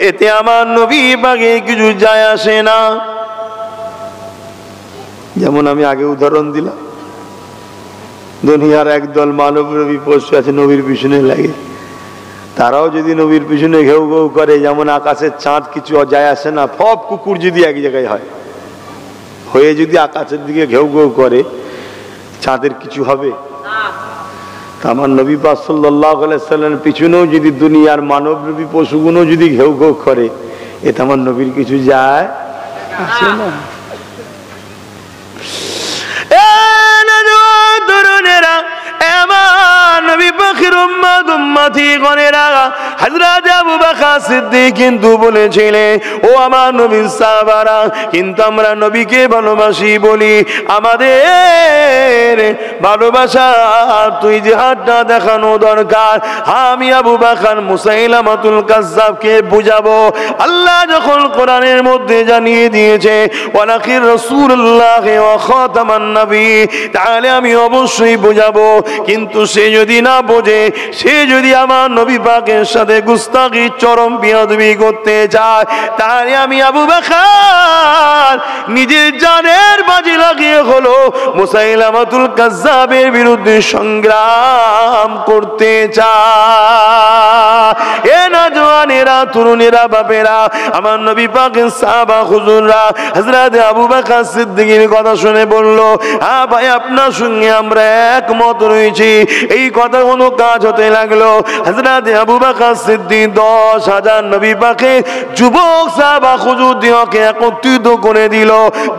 এতে আমার নবী পাকের কিছু যায় আসে না। যেমন আমি আগে উদাহরণ দিলাম, দুনিয়ার একদল মানবরূপী পশু আছে নবীর পিছনে লাগে, তারাও যদি নবীর পিছনে ঘেউ ঘেউ করে, যেমন আকাশের চাঁদ কিছু যায় আসে না, সব কুকুর যদি এক জায়গায় হয়ে যদি আকাশের দিকে ঘেউ ঘেউ করে, চাঁদের কিছু হবে? আমার নবী পাক সাল্লাল্লাহু আলাইহি সাল্লামের পিছনেও যদি দুনিয়ার মানবরূপী পশুগুলো যদি ঘেউ ঘেউ করে, এতে আমার নবীর কিছু যায় আসে না। কিন্তু বলেছিলেন, ও আমার নবীর সাহাবারা, কিন্তু আমরা নবীকে ভালোবাসি বলি আমাদের ভালোবাসা তুই যে হাতটা দেখানো দরকার। আমি আবু বকর মুসাইলামাতুল কাজ্জাবকে বুঝাবো। আল্লাহ যখন কোরআনের মধ্যে জানিয়ে দিয়েছে ওয়ালাকির রাসূলুল্লাহ ওয়া খাতামান নবী, তাহলে আমি অবশ্যই বুঝাবো। কিন্তু সে যদি না বোঝে, সে যদি আমার নবী পাকের সাথে গুস্তাখি চরম বেয়াদবি করতে চায়, তাহলে আমি আবু বকর নিজের জানের বাজি লাগিয়ে হলো মুসাইলামাতুল কাজ্জাবের বিরুদ্ধে সংগ্রাম করতে চায়। এ নওজওয়ানেরা, তরুণেরা, বাপেরা, আমার নবী পাকের সাহাবা হুজুররা হযরত আবু বকর সিদ্দিকের কথা শুনে বলল, হ্যাঁ ভাই, আপনার সঙ্গে আমরা একমত রয়েছি। এই কথা কোনো কাজ হতে লাগলো। হযরত আবু বকর সিদ্দিক 10,000 নবী পাকের যুবক সাহাবা হুজুরদেরকে একত্রিত করে দিল।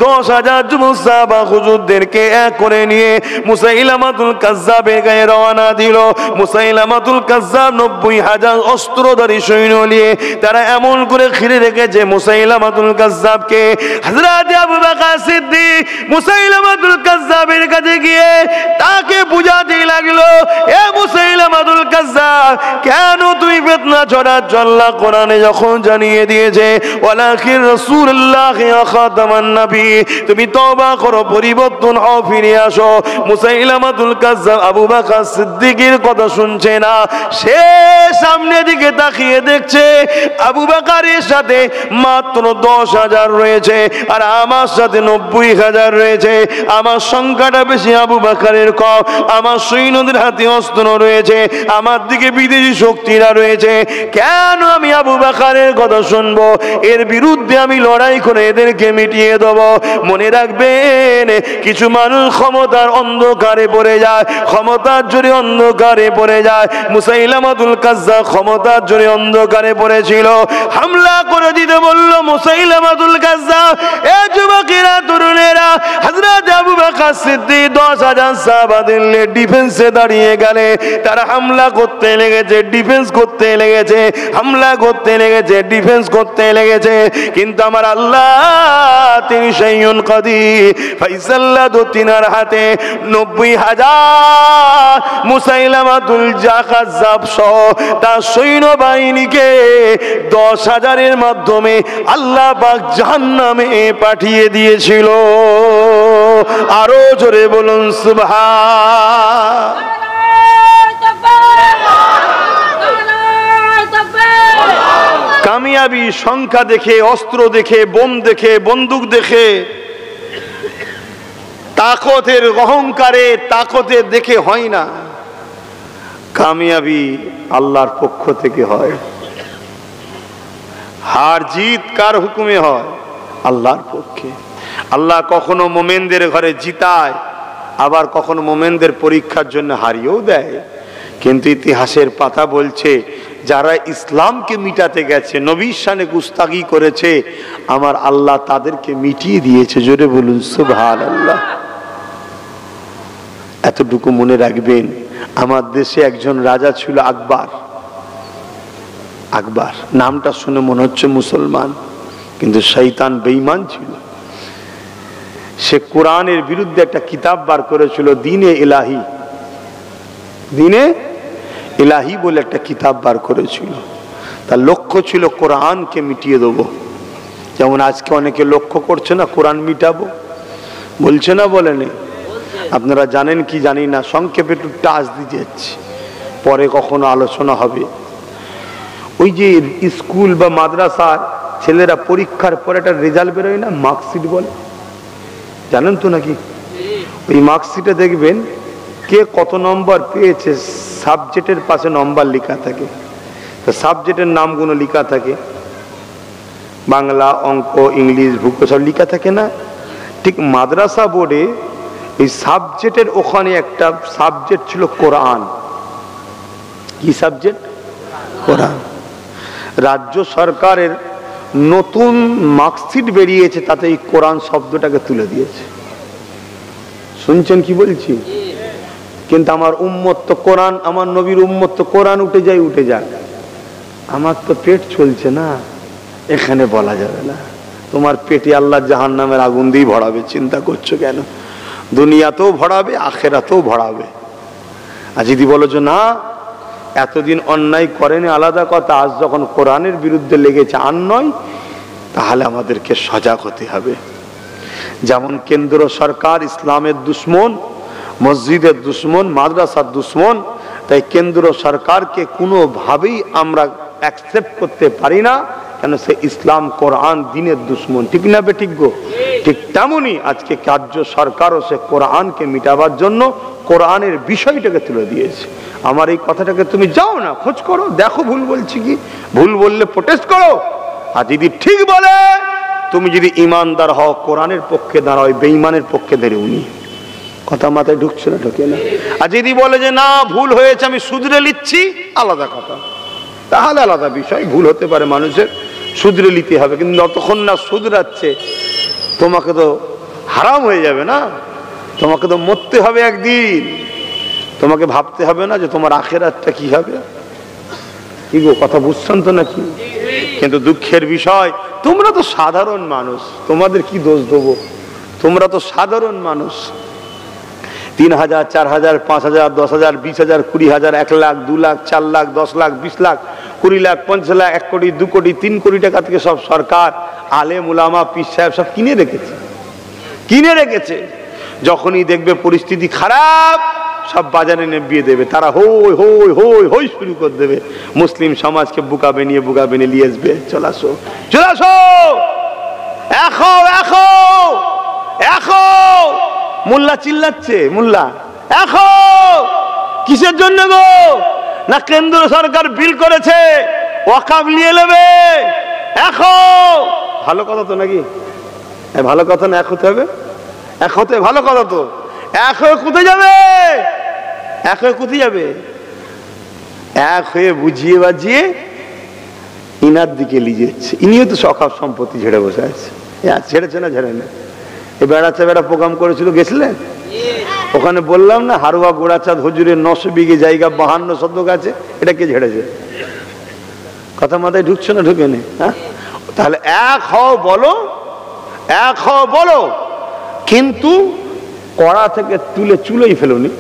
10,000 যুবক সাহাবা হুজুরদেরকে এক করে নিয়ে মুসাইলামাতুল কাজ্জাবের গায়ে রওনা দিল। মুসাইলামাতুল কাজ্জাব 90,000 অস্ত্রধারী সৈন্য নিয়ে তারা এমন করে ঘিরে রেখেছে মুসাইলামাতুল কাজ্জাবকে। হযরত আবু বকর সিদ্দিক মুসাইলামাতুল কাজ্জাবের কাছে গিয়ে তাকে বুঝাতে লাগলো, এ মুসাইলামাতুল কাজ্জাব, কেন তুমি ফিতনা ছড়াচ্ছ? আল্লাহ কোরআনে যখন জানিয়ে দিয়েছে ওয়ালাকির রাসূলুল্লাহ ওয়া খাতামান নবী, তুমি তওবা করো, পরিবর্তন হও, ফিরে আসো। মুসাইলামাতুল কাজ্জাব আবু বকর সিদ্দিকের কথা শুনছে না। সে সামনে দিকে তাকিয়ে দেখছে আবু বকরের সাথে মাত্র 10,000 রয়েছে, আর আমার সাথে 90,000 রয়েছে। আমার সংখ্যাটা বেশি, আবু বকরের কম। আমার সৈন্যদের হাতে অস্ত্র রয়েছে, আমার দিকে বিদেশি শক্তিরা রয়েছে। কেন আমি আবু বকরের কথা শুনবো? এর বিরুদ্ধে আমি লড়াই করে এদেরকে মিটিয়ে দেব। মনে রাখবেন, কিছু মানুষ ক্ষমতার অন্ধকারে পড়ে যায়, ক্ষমতার জোরে অন্ধকারে পড়ে যায়। মুসাইলামাতুল কাজ্জাব ক্ষমতার জোরে অন্ধকারে পড়েছিল, হামলা করে দিতে বলল মুসাইলামাতুল কাজ্জাব। এ যুবকেরা, তরুণেরা, হযরত আবু বকর সিদ্দিক 10,000 সাহাবাদের ডিফেন্সে দাঁড়িয়ে গেলে তারা হামলা করতে লেগেছে, ডিফেন্স করতে লেগেছে, হামলা করতে লেগেছে, ডিফেন্স করতে লেগেছে। কিন্তু আমার আল্লাহ তিনি শাইউন কাদির, ফাইসাল্লাহ তিনার হাতে 90,000 মুসাইলামাতুল কাজ্জাব সহ তার সৈন্যবাহিনীকে 10,000-এর মাধ্যমে আল্লাহ পাক জাহান্নামে পাঠিয়ে দিয়েছিল। আরো জোরে বলুন সুবহান। কামিয়াবি সংখ্যা দেখে, অস্ত্র দেখে, বোম দেখে, বন্দুক দেখে, তাকতের অহংকারে, তাকতের দেখে হয় না। কামিয়াবি আল্লাহর পক্ষ থেকে হয়। হার জিত কার হুকুমে হয়? আল্লাহর পক্ষে। আল্লাহ কখনো মোমেনদের ঘরে জিতায়, আবার কখনো মোমেনদের পরীক্ষার জন্য হারিয়েও দেয়। কিন্তু ইতিহাসের পাতা বলছে, যারা ইসলামকে মিটাতে গেছে, নবীর শানে গুস্তাগি করেছে, আমার আল্লাহ তাদেরকে মিটিয়ে দিয়েছে। জোরে বলুন সুবহানাল্লাহ। এতটুকু মনে রাখবেন, আমার দেশে একজন রাজা ছিল আকবর। আকবর নামটা শুনে মনে হচ্ছে মুসলমান, কিন্তু শয়তান বেঈমান ছিল। সে কোরআনের বিরুদ্ধে একটা কিতাব বার করেছিল, দ্বীনে ইলাহি। দ্বীনে ইলাহি বলে একটা কিতাব বার করেছিল। তার লক্ষ্য ছিল কোরআনকে মিটিয়ে দেবো। যেমন আজকে অনেকে লক্ষ্য করছে না কোরআন মিটাবো, বলছে না, বলেনি? আপনারা জানেন কি জানি না, সংক্ষেপে একটু টাচ দিয়ে যাচ্ছি, পরে কখনো আলোচনা হবে। ওই যে স্কুল বা মাদ্রাসার ছেলেরা পরীক্ষার পরে একটা রেজাল্ট বেরোয় না, মার্কশিট বলে, জানেন তো নাকি? ওই মার্কশিটে দেখবেন কে কত নম্বর পেয়েছে, সাবজেক্টের পাশে নম্বর লেখা থাকে। তো সাবজেক্টের নামগুলো লেখা থাকে, বাংলা, অঙ্ক, ইংলিশ, ভূগোল সব লেখা থাকে না? ঠিক মাদ্রাসা বোর্ডে এই সাবজেক্টের ওখানে একটা সাবজেক্ট ছিল কোরআন। কি সাবজেক্ট? কোরআন। রাজ্য সরকারের নতুন মার্কশিট বেরিয়েছে, তাতে এই কোরআন শব্দটাকে তুলে দিয়েছে। শুনছেন কি বলছি? কিন্তু আমার উম্মত তো কোরআন, আমার নবীর উম্মত তো কোরআন উঠে যায়। আমার তো পেট চলছে না, এখানে বলা যাবে না। তোমার পেটে আল্লাহ জাহান্নামের আগুন দিয়ে ভরাবে, চিন্তা করছো কেন? দুনিয়াতেও ভরাবে, আখেরাতেও ভরাবে। আর যদি বলো যে না এতদিন অন্যায় করেনি আলাদা কথা, আজ যখন কোরআনের বিরুদ্ধে লেগেছে আর নয়, তাহলে আমাদেরকে সজাগ হতে হবে। যেমন কেন্দ্র সরকার ইসলামের দুশ্মন, মসজিদের দুশ্মন, মাদ্রাসার দুশ্মন, তাই কেন্দ্র সরকারকে কোনোভাবেই আমরা অ্যাকসেপ্ট করতে পারি না, কেন সে ইসলাম, কোরআন, দ্বীনের দুশ্মন। ঠিক না বেঠিক গো? ঠিক তেমনই আজকে রাজ্য সরকারও সে কোরআনকে মিটাবার জন্য কোরআনের বিষয়টাকে তুলে দিয়েছে। আমার এই কথাটাকে তুমি যাও না, খোঁজ করো, দেখো ভুল বলছি কি। ভুল বললে প্রোটেস্ট করো, আর যদি ঠিক বলে, তুমি যদি ইমানদার হও কোরআনের পক্ষে দাঁড়াও, বেঈমানের পক্ষে ধরে উনি। কথা মাথায় ঢুকছে না? ঢোকে না? আর যদি বলে যে না ভুল হয়েছে আমি শুধরে নিচ্ছি, আলাদা কথা, তাহলে আলাদা বিষয়। ভুল হতে পারে মানুষের, শুধরে নিতে হবে। কিন্তু যতক্ষণ না শুধরাচ্ছে, তোমাকে তো হারাম হয়ে যাবে না, তোমাকে তো মরতে হবে একদিন। তোমাকে ভাবতে হবে না যে তোমার আখেরাতটা কি হবে? কি গো, কথা বুঝছেন তো নাকি? কিন্তু দুঃখের বিষয়, তোমরা তো সাধারণ মানুষ, তোমাদের কি দোষ দেবো? তোমরা তো সাধারণ মানুষ। 3000, 4000, 5000, 10000, 20000, 20000, 1 লাখ, 2 লাখ, 4 লাখ, 10 লাখ, 20 লাখ, 20 লাখ, 50 লাখ, 1 কোটি, 2 কোটি, 3 কোটি টাকা থেকে সব সরকার, আলেম উলামা, পীর সাহেব সব কিনে রেখেছে। যখনই দেখবে পরিস্থিতি খারাপ, সব বাজারে নেবিয়ে দেবে। তারা হই হই হই হই শুরু করে দেবে। মুসলিম সমাজকে বুকা বেনিয়ে নিয়ে আসবে। চলে আসো, এখো মোল্লা চিল্লাচ্ছে, মোল্লা এখো কিসের জন্য গো? না কেন্দ্র সরকার বিল করেছে ওয়াকফ নিয়ে নেবে। এখো ভালো কথা তো নাকি? ভালো কথা না? এক হতে হবে, এক হতে ভালো কথা তো। এক হয়ে কোথায় যাবে? এক হয়ে কোথায় যাবে? এক হয়ে বুঝিয়ে বাজিয়ে ইনার দিকে লিজেছে। ইনিও তো সখাপ সম্পত্তি ঝেড়ে বসে আছে। ছেড়েছে না? ঝেড়ে না। এই বেড়াচ্ছে বেড়া প্রোগ্রাম করেছিল, গেছিলেন? ওখানে বললাম না, হারুয়া গোড়াচাঁদ হুজুরের 900 বিঘে জায়গা 52 শতক আছে, এটা কে ঝেড়েছে? কথা মাথায় ঢুকছে না? ঢুকে নেই? হ্যাঁ, তাহলে এক হও বলো, এক হও বলো, কিন্তু কড়া থেকে তুলে চুলোই ফেলোনি।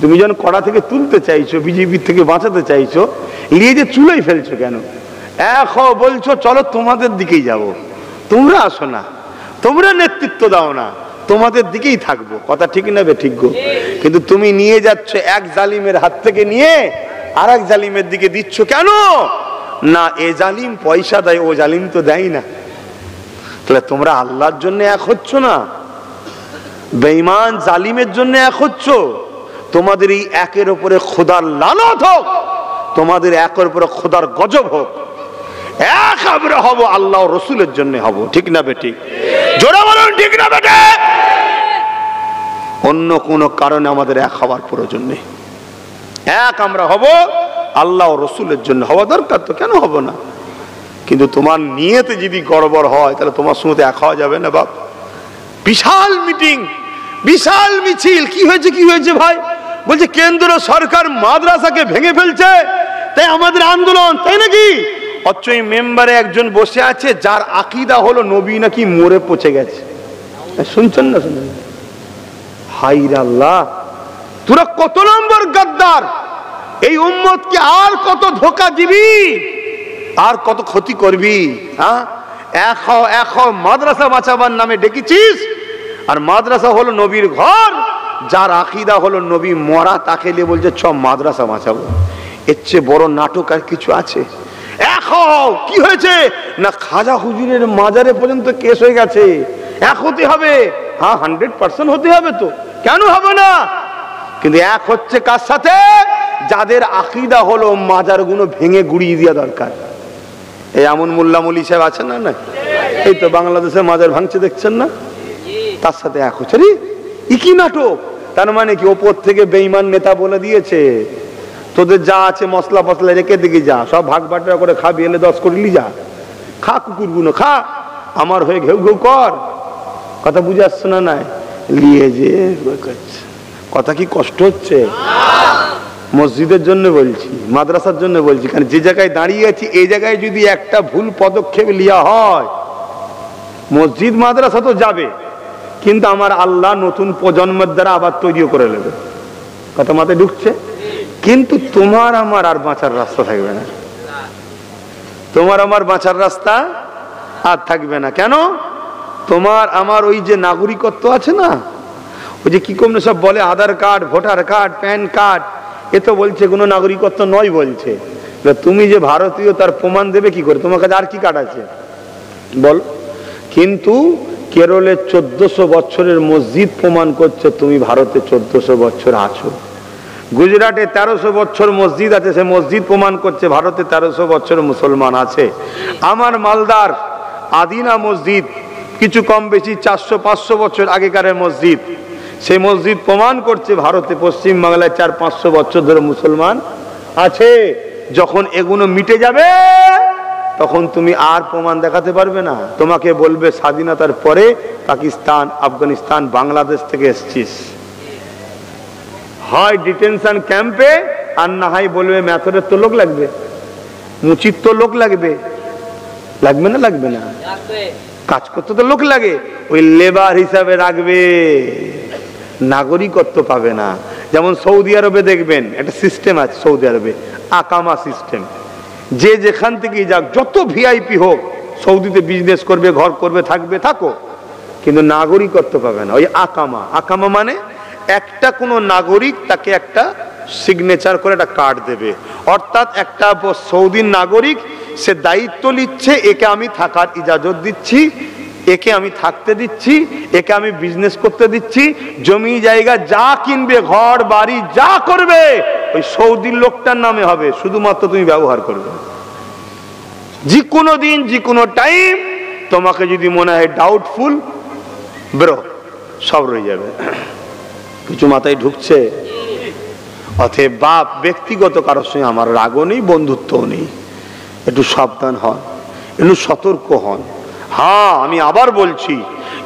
তুমি যখন কড়া থেকে তুলতে চাইছো, বিজেপির থেকে বাঁচাতে চাইছো, নিয়ে যে চুলোই ফেলছো কেন? এক হও বলছো, চলো তোমাদের দিকেই যাব। তোমরা আসো না, তোমরা নেতৃত্ব দাও না, তোমাদের দিকেই থাকবো। কথা ঠিক না বে ঠিক গো? কিন্তু তুমি নিয়ে যাচ্ছ এক জালিমের হাত থেকে নিয়ে আর এক জালিমের দিকে দিচ্ছ কেন? না এ জালিম পয়সা দেয়, ও জালিম তো দেয় না। তাহলে তোমরা আল্লাহর জন্য এক হচ্ছ না, বেঈমান জালিমের জন্য এক হচ্ছ। তোমাদের এই একের উপরে খোদার লানত হোক, তোমাদের একের উপরে খোদার গজব হোক। এক আমরা হব আল্লাহ রসুলের জন্য হব। ঠিক না বেটি? জোরে বলুন ঠিক না বেটে? অন্য কোনো কারণে আমাদের এক হওয়ার প্রয়োজন নেই। এক আমরা হব আল্লাহ রসুলের জন্য, হওয়া দরকার তো, কেন হব না? কিন্তু তোমার নিয়তে যদি গড়বড় হয়, তাহলে তোমার সঙ্গে এক হওয়া যাবে না বাপ। বিশাল মিটিং, বিশাল মিছিল। কি হয়েছে? কি হয়েছে ভাই? বলছে কেন্দ্র সরকার মাদ্রাসাকে ভেঙে ফেলছে, তাই আমাদের আন্দোলন। তাই নাকি? অথচ এই মেম্বারে একজন বসে আছে যার আকীদা হলো নবী নাকি মরে পচে গেছে। শুনছেন না? শুনছেন? হাই আল্লাহ, তোরা কত নম্বর গাদ্দার! এই উম্মতকে আর কত ধোঁকা দিবি, আর কত ক্ষতি করবি? হ্যাঁ, এক মাদ্রাসা বাঁচাবার নামে ডেকেছিস, আর মাদ্রাসা হলো নবীর ঘর। যার আকীদা হলো নবী মরা, তাকে নিয়ে বলছে ছ মাদ্রাসা বাঁচাবো। এর চেয়ে বড় নাটক আর কিছু আছে? কি হয়েছে না, খাজা হুজুরের মাজারে পর্যন্ত কেস হয়ে গেছে। এক হতে হবে। হ্যাঁ 100% হতে হবে তো, কেন হবে না? কিন্তু এক হচ্ছে কার সাথে? যাদের আকীদা হলো মাজারগুলো ভেঙে গুড়িয়ে দেওয়া দরকার। এই এমন মোল্লা মৌলী সাহেব আছেন না, না এই তো বাংলাদেশে মাজার ভাঙছে দেখছেন না, তার সাথে এক হচ্ছে। রে কি নাটক! তার মানে কি ওপর থেকে বেঈমান নেতা বলে দিয়েছে তোদের যা আছে মশলা ফসলা রেখে দিকে যা, সব ভাগ বাটরা করে খাবি, এলে 10 করে লি যা, খা কুকুরগুলো খা, আমার হয়ে ঘেউ ঘেউ কর। কথা বুঝে আসছে না? নাই লিয়ে যে কথা কি কষ্ট হচ্ছে? মসজিদের জন্য বলছি, মাদ্রাসার জন্য বলছি, কারণ যে জায়গায় দাঁড়িয়ে আছি এই জায়গায় যদি একটা ভুল পদক্ষেপ লিয়া হয়, মসজিদ মাদ্রাসা তো যাবে, কিন্তু আমার আল্লাহ নতুন প্রজন্মের দ্বারা আবার তৈরিও করে নেবে। কথা মাথায় ঢুকছে? কিন্তু তোমার আমার আর বাঁচার রাস্তা থাকবে না, তোমার আমার বাঁচার রাস্তা আর থাকবে না। কেন? তোমার আমার ওই যে নাগরিকত্ব আছে না, ওই যে কি কম সব বলে Aadhaar card, voter card, PAN card, এ তো বলছে কোনো নাগরিকত্ব নয় বলছে। তুমি যে ভারতীয় তার প্রমাণ দেবে কি করে? তোমার কাছে আর কি কার্ড আছে বল? কিন্তু কেরলে 1400 বছরের মসজিদ প্রমাণ করছে তুমি ভারতে 1400 বছর আছো। গুজরাটে 1300 বছর মসজিদ আছে, সে মসজিদ প্রমাণ করছে ভারতে 1300 বছর মুসলমান আছে। আমার মালদার আদিনা মসজিদ কিছু কম বেশি 400-500 বছর আগেকার মসজিদ, সেই মসজিদ প্রমাণ করছে ভারতে পশ্চিম বাংলায় 400-500 বছর ধরে মুসলমান আছে। যখন এগুলো মিটে যাবে তখন তুমি আর প্রমাণ দেখাতে পারবে না, তোমাকে বলবে স্বাধীনতার পরে পাকিস্তান, আফগানিস্তান, বাংলাদেশ থেকে এসছিস। হয় ডিটেনশন ক্যাম্পে, আর না হয় বলবে মেথরের তো লোক লাগবে, মুচির তো লোক লাগবে, লাগবে না? লাগবে না? কাজ করতে তো লোক লাগে, ওই লেবার হিসাবে রাখবে, নাগরিকত্ব পাবে না। যেমন সৌদি আরবে দেখবেন একটা সিস্টেম আছে, সৌদি আরবে আকামা সিস্টেম, যে যেখান থেকে যাক, যত ভিআইপি হোক, সৌদিতে বিজনেস করবে, ঘর করবে, থাকবে, থাকো, কিন্তু নাগরিকত্ব পাবে না। ওই আকামা, আকামা মানে একটা কোনো নাগরিক তাকে একটা সিগনেচার করে একটা কার্ড দেবে, অর্থাৎ একটা সৌদির নাগরিক সে দায়িত্ব নিচ্ছে, একে আমি থাকার ইজাজত দিচ্ছি, একে আমি থাকতে দিচ্ছি, একে আমি বিজনেস করতে দিচ্ছি, জমি জায়গা যা কিনবে, ঘর বাড়ি যা করবে ওই সৌদির লোকটার নামে হবে, শুধুমাত্র তুমি ব্যবহার করবে। যে কোনো দিন, যে কোনো টাইম তোমাকে যদি মনে হয় ডাউটফুল, ব্রো সব রয়ে যাবে। কিছু মাথায় ঢুকছে? অতএব বাপ ব্যক্তিগত কারোর সঙ্গে আমার রাগও নেই, বন্ধুত্বও নেই, একটু সাবধান হন, একটু সতর্ক হন। হ্যাঁ, আমি আবার বলছি,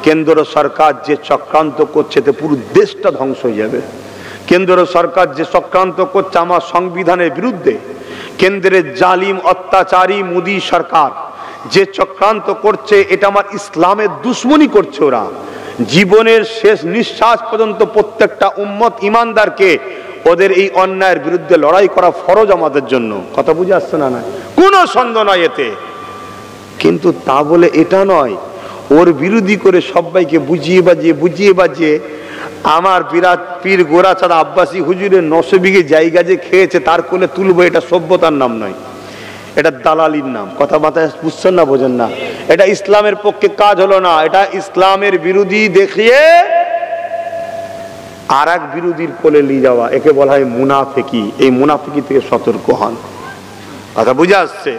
কেন্দ্র সরকার যে চক্রান্ত করছে এতে পুরো দেশটা ধ্বংস হয়ে যাবে। কেন্দ্র সরকার যে চক্রান্ত করছে আমার সংবিধানের বিরুদ্ধে, কেন্দ্রের জালিম অত্যাচারী মোদী সরকার যে চক্রান্ত করছে, এটা আমার ইসলামের দুশ্মনী করছে। ওরা জীবনের শেষ নিঃশ্বাস পর্যন্ত প্রত্যেকটা উম্মত ইমানদারকে ওদের এই অন্যায়ের বিরুদ্ধে লড়াই করা ফরজ আমাদের জন্য। কথা বুঝে আসছে না? না, কোনো সন্দেহ নয় এতে। কিন্তু তা বলে এটা নয় ওর বিরোধী করে সবাইকে বুঝিয়ে বাজিয়ে আমার বিরাট পীর গোরাচাঁদ আব্বাসী হুজুরের 900 বিঘে জায়গা যে খেয়েছে তার কোলে তুলবো, এটা সভ্যতার নাম নয়, এটা দালালির নাম। কথা মাথায় বুঝছেন না? বোঝেন না? এটা ইসলামের পক্ষে কাজ হলো না, এটা ইসলামের বিরোধী দেখিয়ে আর এক বিরোধীর কোলে নিয়ে যাওয়া, একে বলা হয় মুনাফিকি। এই মুনাফিকি থেকে সতর্ক হন। কথা বুঝে আসছে?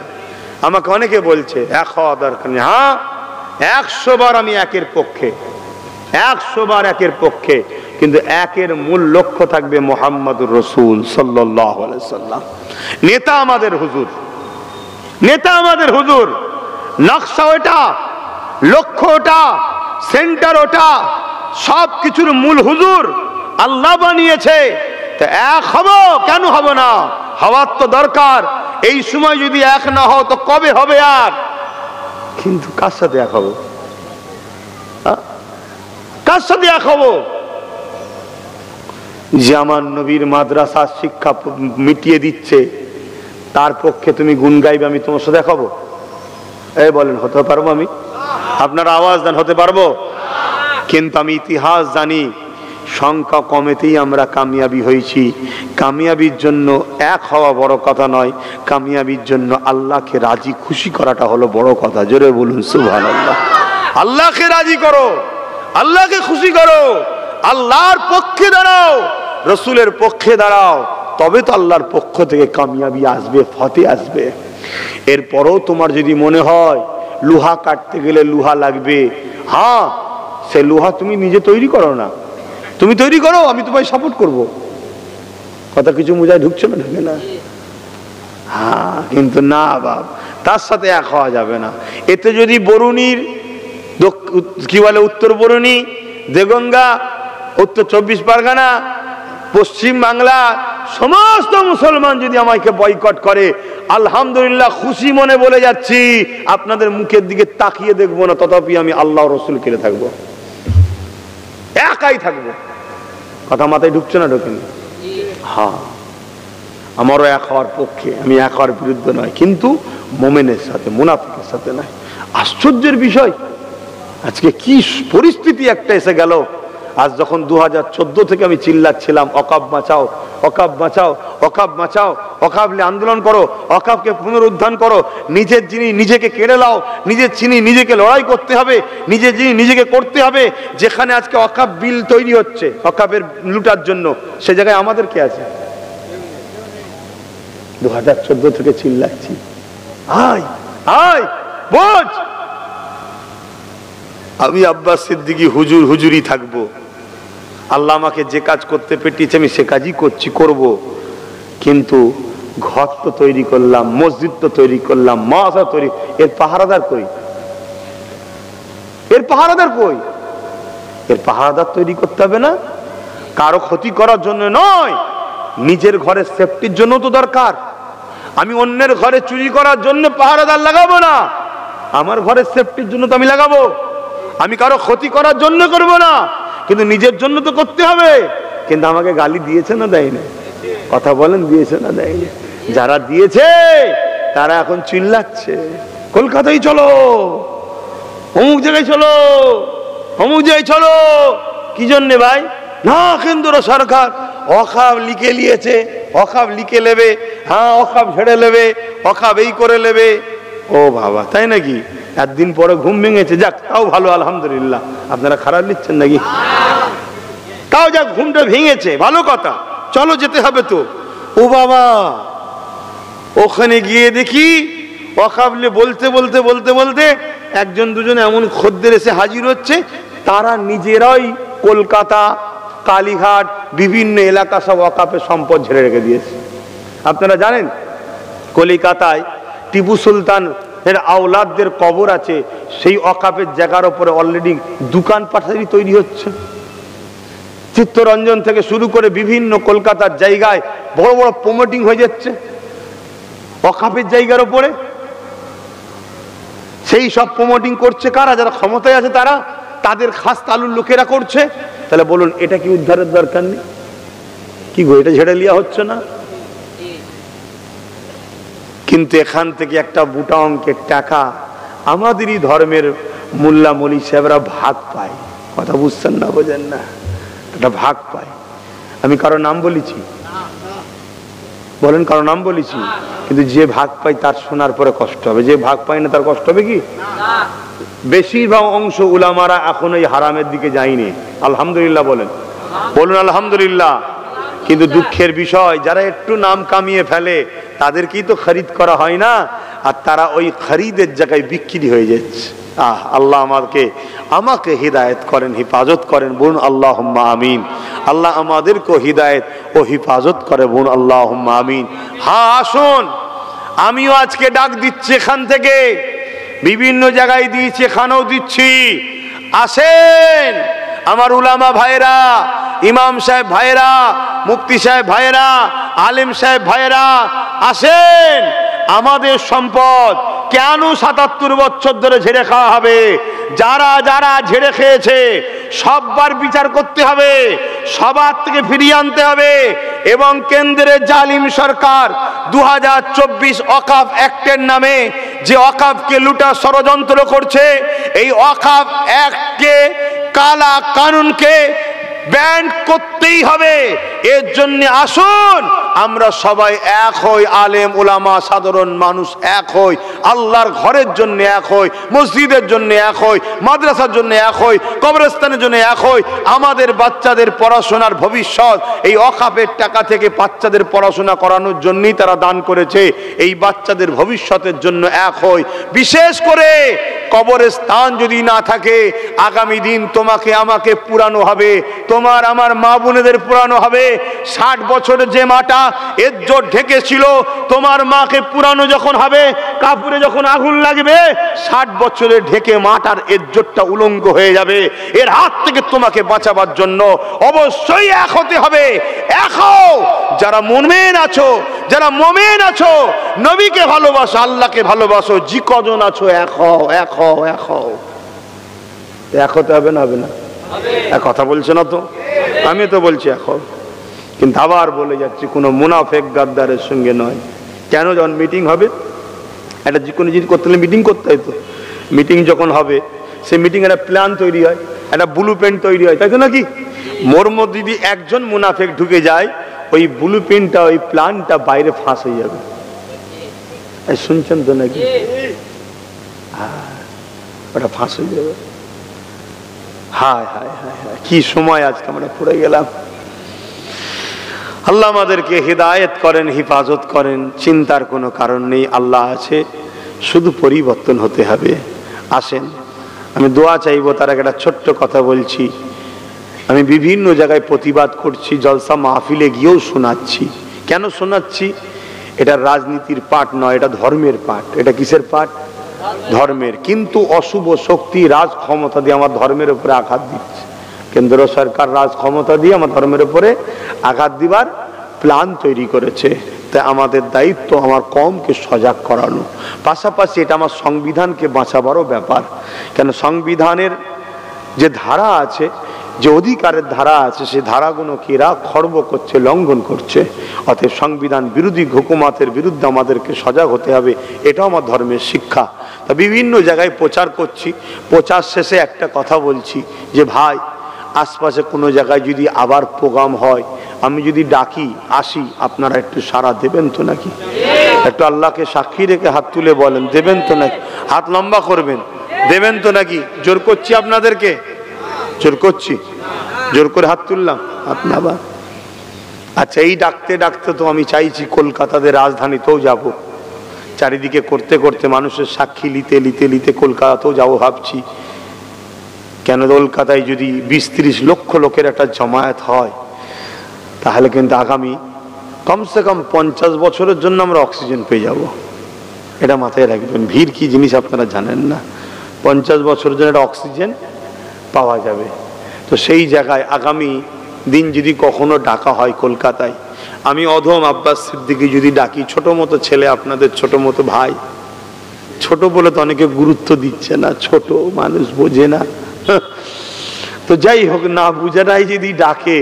আমাকে অনেকে বলছে এক হওয়া দরকার নেই। হ্যাঁ, 100 বার আমি একের পক্ষে, 100 বার একের পক্ষে, কিন্তু একের মূল লক্ষ্য থাকবে মুহাম্মদুর রাসূল সাল্লাল্লাহু আলাইহি সাল্লাম। নেতা আমাদের হুজুর, নেতা আমাদের হুজুর, নকশা ওটা, লক্ষ্য ওটা, সেন্টার ওটা, সব কিছুর মূল হুজুর আল্লাহ বানিয়েছে। তা এক হব কেন হব না? হওয়ার তো দরকার। এই সময় যদি এক না হও তো কবে হবে এক? কিন্তু কার সাথে এক হব? কার সাথে এক হব? যে আমার নবীর মাদ্রাসার শিক্ষা মিটিয়ে দিচ্ছে তার পক্ষে তুমি গুণ গাইবে, আমি তোমার সাথে দেখাবো? এই বলেন, হতে পারবো? আমি আপনারা আওয়াজ দেন, হতে পারবো? কিন্তু আমি ইতিহাস জানি, সংখ্যা কমেতেই আমরা কামিয়াবি হয়েছি। কামিয়াবির জন্য এক হওয়া বড় কথা নয়, কামিয়াবির জন্য আল্লাহকে রাজি খুশি করাটা হলো বড় কথা। জোরে বলুন সুবহানাল্লাহ। আল্লাহকে রাজি করো, আল্লাহকে খুশি করো, আল্লাহর পক্ষে দাঁড়াও, রসুলের পক্ষে দাঁড়াও, তবে তো আল্লাহর পক্ষ থেকে কামিয়াবি আসবে, ফতে আসবে। এরপরও তোমার যদি মনে হয় লোহা কাটতে গেলে লোহা লাগবে, হ্যাঁ সে লোহা তুমি নিজে তৈরি করো না, তুমি তৈরি করো, আমি তোমায় সাপোর্ট করব। কথা কিছু বোঝায় ঢুকছে না? ঢুকে না? হ্যাঁ, কিন্তু না বাপ, তার সাথে এক হওয়া যাবে না। এতে যদি বরুণীর কি বলে উত্তর বরুণী, দেগঙ্গা, উত্তর 24 পরগনা, পশ্চিম বাংলা সমস্ত মুসলমান যদি আমাকে বয়কট করে, আলহামদুলিল্লাহ খুশি মনে বলে যাচ্ছি, আপনাদের মুখের দিকে তাকিয়ে দেখবো না, তথাপি আমি আল্লাহ রসুল কেড়ে থাকবো, একাই থাকবো। কথা মাথায় ঢুকছে না? ঢোকেনি? হ্যাঁ, আমারও এক হওয়ার পক্ষে, আমি এক হওয়ার বিরুদ্ধে নয়, কিন্তু মোমেনের সাথে, মুনাফিকের সাথে নয়। আশ্চর্যের বিষয়, আজকে কি পরিস্থিতি একটা এসে গেল। আজ যখন 2014 থেকে আমি চিল্লাচ্ছিলাম অকাব বাঁচাও, অকাব বাঁচাও, অকাব বাঁচাও, অকাবলে আন্দোলন করো, অকাবকে পুনরুদ্ধার করো, নিজের জিনিস নিজেকে কেড়ে লাও, নিজের জিনিস নিজেকে লড়াই করতে হবে, নিজের জিনিস নিজেকে করতে হবে। যেখানে আজকে অকাব বিল তৈরি হচ্ছে অকাবের লুটার জন্য, সে জায়গায় আমাদের কে আছে? 2014 থেকে চিল্লাচ্ছি, আয় আয় বোঝ, আমি আব্বাস সিদ্দিকী হুজুর হুজুরই থাকবো। আল্লাহ আমাকে যে কাজ করতে পেটিয়েছে আমি সে কাজই করছি, করব। কিন্তু ঘর তো তৈরি করলাম, মসজিদ তো তৈরি করলাম, মাদ্রাসা তৈরি, এর পাহারাদার কই? এর পাহারাদার কই? এর পাহারাদার তৈরি করতে হবে না? কারো ক্ষতি করার জন্য নয়, নিজের ঘরের সেফটির জন্য তো দরকার। আমি অন্যের ঘরে চুরি করার জন্য পাহারাদার লাগাবো না, আমার ঘরের সেফটির জন্য তো আমি লাগাবো। আমি কারো ক্ষতি করার জন্য করব না, কিন্তু নিজের জন্য তো করতে হবে। কিন্তু আমাকে গালি দিয়েছে না দেয়নি? কথা বলেন, দিয়েছে না দেয়নি? যারা দিয়েছে তারা এখন চিল্লাচ্ছে, কলকাতায় চলো, অমুক জায়গায় চলো, অমুক জায়গায় চলো। কি জন্যে ভাই? না, কেন্দ্র সরকার অখাব লিখে নিয়েছে, অখাব লিখে নেবে, হ্যাঁ অখাব ছেড়ে নেবে, অখাব এই করে নেবে। ও বাবা, তাই নাকি? একদিন পরে ঘুম ভেঙেছে, যাক তাও ভালো, আলহামদুলিল্লাহ। আপনারা খারাপ নিচ্ছেন নাকি? তাও যাক, ঘুমটা ভেঙেছে, ভালো কথা, চলো যেতে হবে তো। ও বাবা, ওখানে গিয়ে দেখি ওয়াকাবলে বলতে বলতে বলতে বলতে একজন দুজন এমন খদ্দের এসে হাজির হচ্ছে, তারা নিজেরাই কলকাতা, কালীঘাট, বিভিন্ন এলাকা সব ওয়াকাফের সম্পদ ঝেড়ে রেখে দিয়েছে। আপনারা জানেন কলিকাতায় টিপু সুলতান এর আওলাদদের কবর আছে, সেই ওয়াকাফের জায়গার উপরে অলরেডি দোকান পাঠারি তৈরি হচ্ছে। চিত্তরঞ্জন থেকে শুরু করে বিভিন্ন কলকাতার জায়গায় বড় বড় প্রমোটিং হয়ে যাচ্ছে ওয়াকাফের জায়গার উপরে। সেই সব প্রমোটিং করছে কারা? যারা ক্ষমতায় আছে তারা, তাদের খাস তালুর লোকেরা করছে। তাহলে বলুন, এটা কি উদ্ধারের দরকার নেই? কি গো, এটা ঝেড়ে লিয়া হচ্ছে না? কিন্তু এখান থেকে একটা বুটা অঙ্কের টাকা আমাদেরই ধর্মের মোল্লা মলি সাহেবরা ভাগ পায়। কথা বুঝছেন না? বোঝেন না? এটা ভাগ পায়। আমি কারো নাম বলেছি? বলেন, কারো নাম বলেছি? কিন্তু যে ভাগ পায় তার শোনার পরে কষ্ট হবে, যে ভাগ পায় না তার কষ্ট হবে কি? বেশিরভাগ অংশ উলামারা এখন এই হারামের দিকে যায়নি, আলহামদুলিল্লাহ বলেন, বলুন আলহামদুলিল্লাহ। কিন্তু দুঃখের বিষয়, যারা একটু নাম কামিয়ে ফেলে তাদেরকেই তো খরিদ করা হয় না, আর তারা ওই খরিদের জায়গায় বিক্রি হয়ে যাচ্ছে। আল্লাহ আমাকে হিদায়ত করেন, হিফাজত করেন, বলুন আল্লাহুম্মা আমিন। আল্লাহ আমাদেরকে হিদায়ত ও হিফাজত করে, বলুন আল্লাহুম্মা আমিন। হ্যাঁ, আসুন, আমিও আজকে ডাক দিচ্ছি এখান থেকে, বিভিন্ন জায়গায় দিয়েছি, এখানেও দিচ্ছি। আসেন আমার উলামা ভাইরা, ইমাম সাহেব ভাইরা, মুফতি সাহেব ভাইরা, আলেম সাহেব ভাইরা, আসেন। আমাদের সম্পদ কেন 77 বছর ধরে ঝেড়ে খাওয়া হবে? যারা যারা ঝেড়ে খেয়েছে সববার বিচার করতে হবে, সবার থেকে ফিরিয়ে আনতে হবে। এবং কেন্দ্রের জালিম সরকার 2024 ওয়াকফ অ্যাক্টের নামে যে ওয়াকফকে লুটা ষড়যন্ত্র করছে, এই ওয়াকফ অ্যাক্টকে, কালা কানুনকে ব্যান্ড করতেই হবে। এর জন্য আসুন আমরা সবাই এক হই, আলেম ওলামা সাধারণ মানুষ এক হই, আল্লাহর ঘরের জন্য এক হই, মসজিদের জন্য এক হই, মাদ্রাসার জন্য এক হই, কবরস্থানের জন্য এক হই। আমাদের বাচ্চাদের পড়াশোনার ভবিষ্যৎ এই অকাপের টাকা থেকে বাচ্চাদের পড়াশোনা করানোর জন্যই তারা দান করেছে। এই বাচ্চাদের ভবিষ্যতের জন্য এক হই। বিশেষ করে কবরস্থান যদি না থাকে, আগামী দিন তোমাকে আমাকে পুরানো হবে, তোমার আমার মা বোনেদের পুরানো হবে। 60 বছরের যে মাটা ইজ্জত ঢেকেছিল, তোমার মাকে পুরানো যখন হবে, কাপড়ে যখন আগুন লাগবে, 60 বছরের ঢেকে মাটার ইজ্জতটা উলঙ্গ হয়ে যাবে। এর হাত থেকে তোমাকে বাঁচাবার জন্য অবশ্যই এক হতে হবে। এক হও, যারা মুমিন আছো, যারা মুমিন আছো, নবীকে ভালোবাসো, আল্লাহকে ভালোবাসো, যে কজন আছো এক হও, এক হও, এক হও। এক হতে হবে না? হবে না? এক কথা বলছে না তো? আমি তো বলছি এক হও, কিন্তু আবার বলে যাচ্ছি কোনো মুনাফেক গাদ্দারের সঙ্গে নয়। কেন? যখন মিটিং হবে, একটা যে কোনো জিনিস করতে হলে মিটিং করতে হয় তো। মিটিং যখন হবে, সেই মিটিং একটা প্ল্যান তৈরি হয়, একটা ব্লু প্রিন্ট তৈরি হয়, তাই তো নাকি? মোর মধ্যে যদি একজন মুনাফেক ঢুকে যায়, ওই ব্লু প্রিন্টটা, ওই প্ল্যানটা বাইরে ফাঁস হয়ে যাবে। শুনছেন তো নাকি? ওটা ফাঁস হয়ে যাবে। হায় হায় হায় হায়, কি সময় আজকে আমরা পড়ে গেলাম। আল্লাহ আমাদেরকে হিদায়েত করেন, হিফাজত করেন। চিন্তার কোনো কারণ নেই, আল্লাহ আছে, শুধু পরিবর্তন হতে হবে। আসেন আমি দোয়া চাইবো, তার একটা ছোট্ট কথা বলছি। আমি বিভিন্ন জায়গায় প্রতিবাদ করছি, জলসা মাহফিলে গিয়েও শোনাচ্ছি। কেন শোনাচ্ছি? এটা রাজনীতির পাঠ নয়, এটা ধর্মের পাঠ। এটা কিসের পাঠ? ধর্মের। কিন্তু অশুভ শক্তি রাজ ক্ষমতা দিয়ে আমার ধর্মের উপরে আঘাত দিচ্ছে। কেন্দ্র সরকার রাজ ক্ষমতা দিয়ে আমার ধর্মের উপরে আঘাত দিবার প্ল্যান তৈরি করেছে। তাই আমাদের দায়িত্ব আমার কওমকে সজাগ করানো, পাশাপাশি এটা আমার সংবিধানকে বাঁচাবারও ব্যাপার। কেন? সংবিধানের যে ধারা আছে, যে অধিকারের ধারা আছে, সেই ধারাগুলোকে এরা খর্ব করছে, লঙ্ঘন করছে। অতএব সংবিধান বিরোধী হুকুমাতের বিরুদ্ধে আমাদেরকে সজাগ হতে হবে, এটাও আমার ধর্মের শিক্ষা। তা বিভিন্ন জায়গায় প্রচার করছি, প্রচার শেষে একটা কথা বলছি যে ভাই, আশপাশে কোনো জায়গায় যদি আবার প্রোগ্রাম হয়, আমি যদি ডাকি আসি, আপনারা একটু সাড়া দেবেন তো নাকি? একটু আল্লাহকে সাক্ষী রেখে হাত তুলে বলেন, দেবেন তো নাকি? হাত লম্বা করবেন, দেবেন তো নাকি? জোর করছি আপনাদেরকে, জোর করছি, জোর করে হাত তুললাম, হাত নাবা। আচ্ছা, এই ডাকতে ডাকতে তো আমি চাইছি কলকাতাতে, রাজধানীতেও যাব। চারিদিকে করতে করতে মানুষের সাক্ষী নিতে নিতে নিতে কলকাতাতেও যাবো ভাবছি। কেন? কলকাতায় যদি 20-30 লক্ষ লোকের একটা জমায়েত হয়, তাহলে কিন্তু আগামী কমসে কম 50 বছরের জন্য আমরা অক্সিজেন পেয়ে যাব। এটা মাথায় রাখবেন। ভিড় কি জিনিস আপনারা জানেন না। 50 বছরের জন্য একটা অক্সিজেন পাওয়া যাবে। তো সেই জায়গায় আগামী দিন যদি কখনো ডাকা হয় কলকাতায়, আমি অধম আব্বাস সিদ্দিকী যদি ডাকি, ছোট মতো ছেলে, আপনাদের ছোট মতো ভাই, ছোট বলে তো অনেকে গুরুত্ব দিচ্ছে না, ছোট মানুষ বোঝে না। তো যাই হোক, না বুঝারাই যদি ডাকে,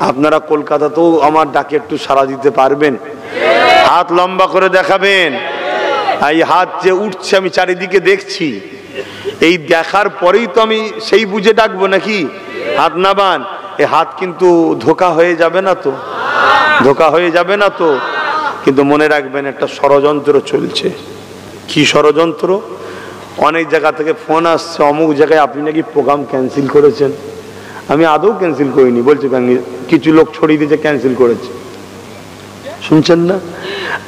আপনারা কলকাতাতেও আমার ডাকে একটু সাড়া দিতে পারবেন? হাত লম্বা করে দেখাবেন। এই হাত যে উঠছে আমি চারিদিকে দেখছি, এই দেখার পরেই তো আমি সেই বুঝে ডাকবো নাকি? হাত নাবান। এই হাত কিন্তু ধোকা হয়ে যাবে না তো? ধোকা হয়ে যাবে না তো? কিন্তু মনে রাখবেন, একটা ষড়যন্ত্র চলছে। কি ষড়যন্ত্র? অনেক জায়গা থেকে ফোন আসছে, অমুক জায়গায় আপনি নাকি প্রোগ্রাম ক্যান্সেল করেছেন। আমি আদৌ ক্যান্সেল করিনি, বলছে কিছু লোক ছড়িয়ে দিয়েছে ক্যান্সেল করেছে। শুনছেন না?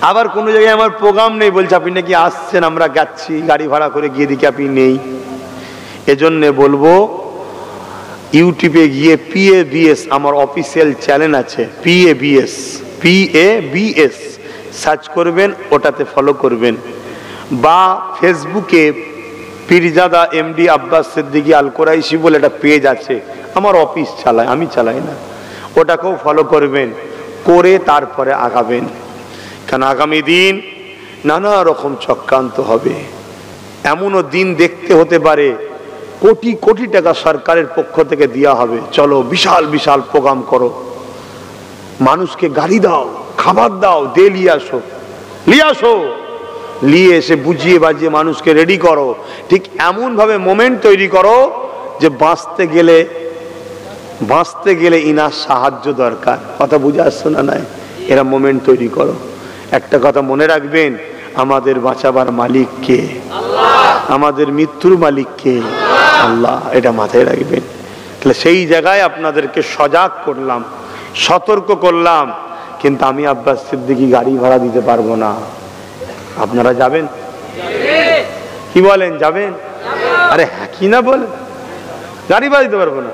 আবার কোনো জায়গায় আমার প্রোগ্রাম নেই, বলছে আপনি নাকি আসছেন, আমরা যাচ্ছি, গাড়ি ভাড়া করে গিয়ে দেখি আপনি নেই। এজন্য বলবো, ইউটিউবে গিয়ে PABS আমার অফিসিয়াল চ্যানেল আছে, PABS সার্চ করবেন, ওটাতে ফলো করবেন। বা ফেসবুকে পীরজাদা MD আব্বাস সিদ্দিকী আল কোরাইশি বলে একটা পেজ আছে, আমার অফিস চালায়, আমি চালাই না, ওটাকেও ফলো করবেন, করে তারপরে আগাবেন। কারণ আগামী দিন নানা রকম চক্রান্ত হবে। এমনও দিন দেখতে হতে পারে কোটি কোটি টাকা সরকারের পক্ষ থেকে দেওয়া হবে, চলো বিশাল বিশাল প্রোগ্রাম করো, মানুষকে গাড়ি দাও, খাবার দাও, দিয়ে নিয়ে আসো, নিয়ে এসে বুঝিয়ে বাজিয়ে মানুষকে রেডি করো। ঠিক এমন ভাবে মোমেন্ট তৈরি করো যে বাঁচতে গেলে বাঁচতে গেলে ইনার সাহায্য দরকার। কথা বুঝে আসছো না? নাই, এরা মোমেন্ট তৈরি করো। একটা কথা মনে রাখবেন, আমাদের বাঁচাবার মালিক কে? আমাদের মৃত্যুর মালিক কে? আল্লাহ। এটা মাথায় রাখবেন। তাহলে সেই জায়গায় আপনাদেরকে সজাগ করলাম, সতর্ক করলাম, কিন্তু আমি আব্বাস সিদ্দিকী গাড়ি ভাড়া দিতে পারবো না। আপনারা যাবেন? কি বলেন, যাবেন? আরে হ্যাঁ কি না বলেন? গাড়ি ভাড়া দিতে পারবো না,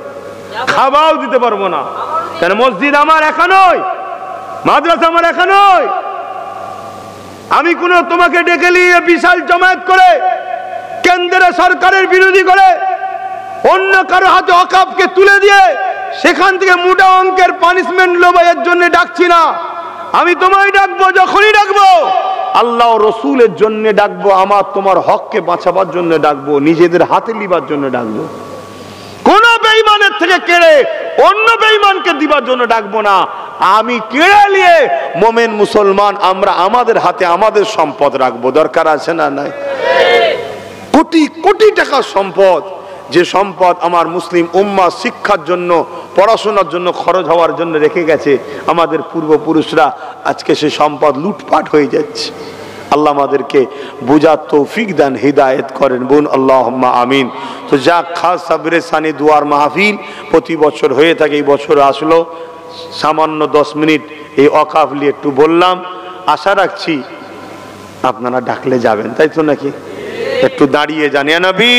খাওয়াও দিতে পারবো না। কেন? মসজিদ আমার একা নয়, মাদ্রাসা আমার একা নয়। আমি কোন তোমাকে ডেকে নিয়ে বিশাল জমায়েত করে কেন্দ্রের সরকারের বিরোধী করে অন্য কারো হাতে ওয়াকফকে তুলে দিয়ে সেখান থেকে মোটা অঙ্কের পানিশমেন্ট লোভের জন্য ডাকছি না। আমি তোমায় ডাকবো, যখনই ডাকবো আল্লাহ রসুলের জন্য ডাকবো, আমার তোমার হককে বাঁচাবার জন্য ডাকবো, নিজেদের হাতে নিবার জন্য ডাকবো। কোন বেঈমানের থেকে কেড়ে অন্য বেঈমানকে দিবার জন্য ডাকবো না। আমি কেড়ে নিয়ে মোমেন মুসলমান আমরা আমাদের হাতে আমাদের সম্পদ রাখবো। দরকার আছে না? নাই। কোটি কোটি টাকার সম্পদ, যে সম্পদ আমার মুসলিম উম্মাহ শিক্ষার জন্য, পড়াশোনার জন্য খরচ হওয়ার জন্য রেখে গেছে আমাদের পূর্বপুরুষরা, আজকে সে সম্পদ লুটপাট হয়ে যাচ্ছে। আল্লাহ আমাদেরকে বুঝার তৌফিক দেন, হিদায়েত করেন। বোন আল্লাহুম্মা আমিন। তো যাক, খাস সাবরে সানি দুয়ার মাহফিল প্রতি বছর হয়ে থাকে, এই বছর আসলো। সামান্য 10 মিনিট এই ওয়াকফ নিয়ে একটু বললাম। আশা রাখছি আপনারা ডাকলে যাবেন, তাই তো নাকি? একটু দাঁড়িয়ে যান। ইয়া নবী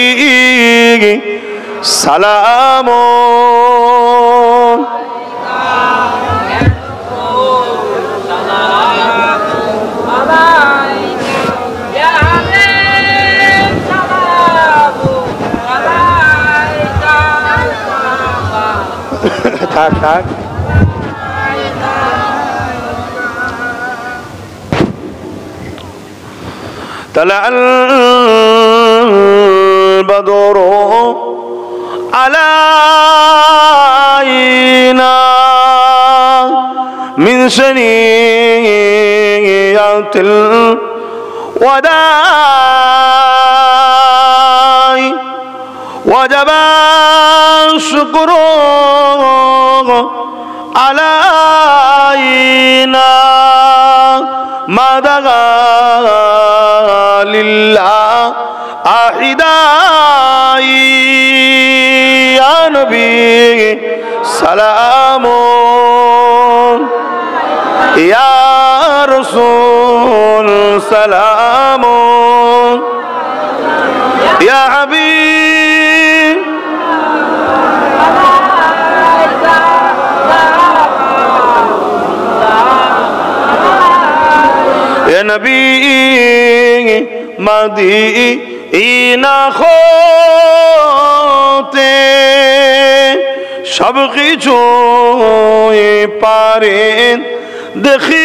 সালাম থাক থাক। طلع البدر علينا من ثنيات الوداع وجب الشكر علينا ما دغى لله أحداي يا نبي سلام يا رسول سلام يا حبيب يا نبي মদিনা হতে সব কিছু পারেন দেখিতে,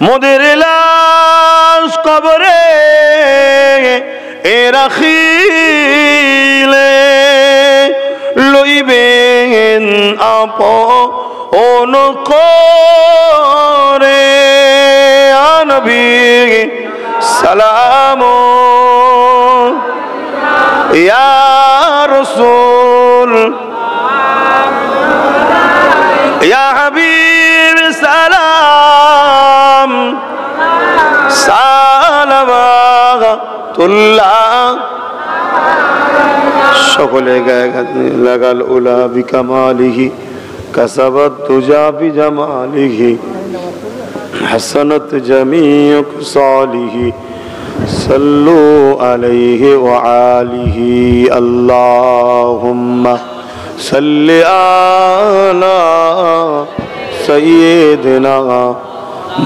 মোদের লাশ কবরে রাখিলে লইবেন আপন করে নবী সালাম ইয়া রাসূল ইয়া হাবিব সালাম সালাওয়াতুল্লাহ। সকলে গায়ে লাগাল উলা বিকামালিহি কাসাবাত তুজা বিজামালিহি حسنت جميع خصاله صلوا عليه وآله اللهم صل على سيدنا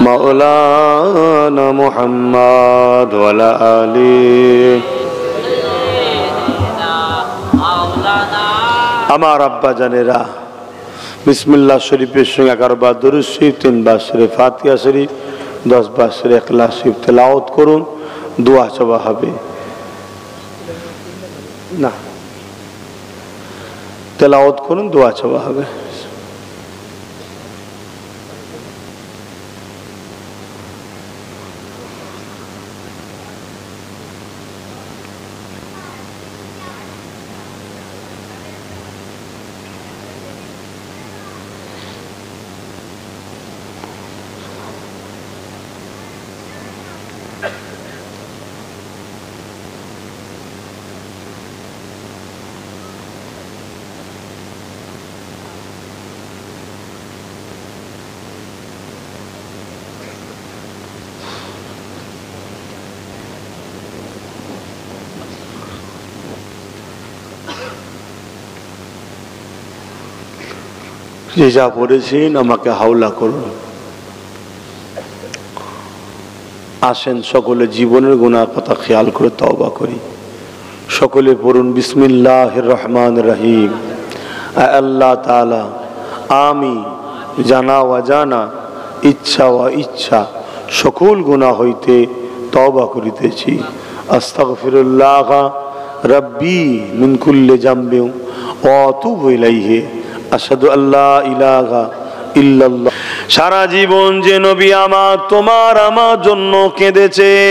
مولانا محمد وعلى آله আমার আব্বা জানেরা বিসমিল্লাহ শরীফের সঙ্গে 11 বার দরুদ শরীফ, 3 বার সূরা ফাতিহা শরীফ, 10 বার সূরা ইখলাস শরীফ তেলাওয়াত করুন। দোয়া চাওয়া হবে না, তেলাওয়াত করুন, দোয়া চাওয়া হবে। যে যা পড়েছেন আমাকে হাওলা করুন। আসেন সকলে জীবনের গুনাহ কথা খেয়াল করে তওবা করি। সকলে পড়ুন বিসমিল্লাহির রহমানির রহিম। আল্লাহ তাআলা, আমি জানা অজানা, ইচ্ছা ও ইচ্ছা সকল গুনাহ হইতে তওবা করিতেছি। আস্তাগফিরুল্লাহ রাব্বি মিন কুল্লি যামবিন ওয়া আতুবু ইলাইহি। আশহাদু আল্লা ইলাহা ইল্লাল্লাহ। সারা জীবন যে নবী আমার তোমার আমার জন্য কেঁদেছে।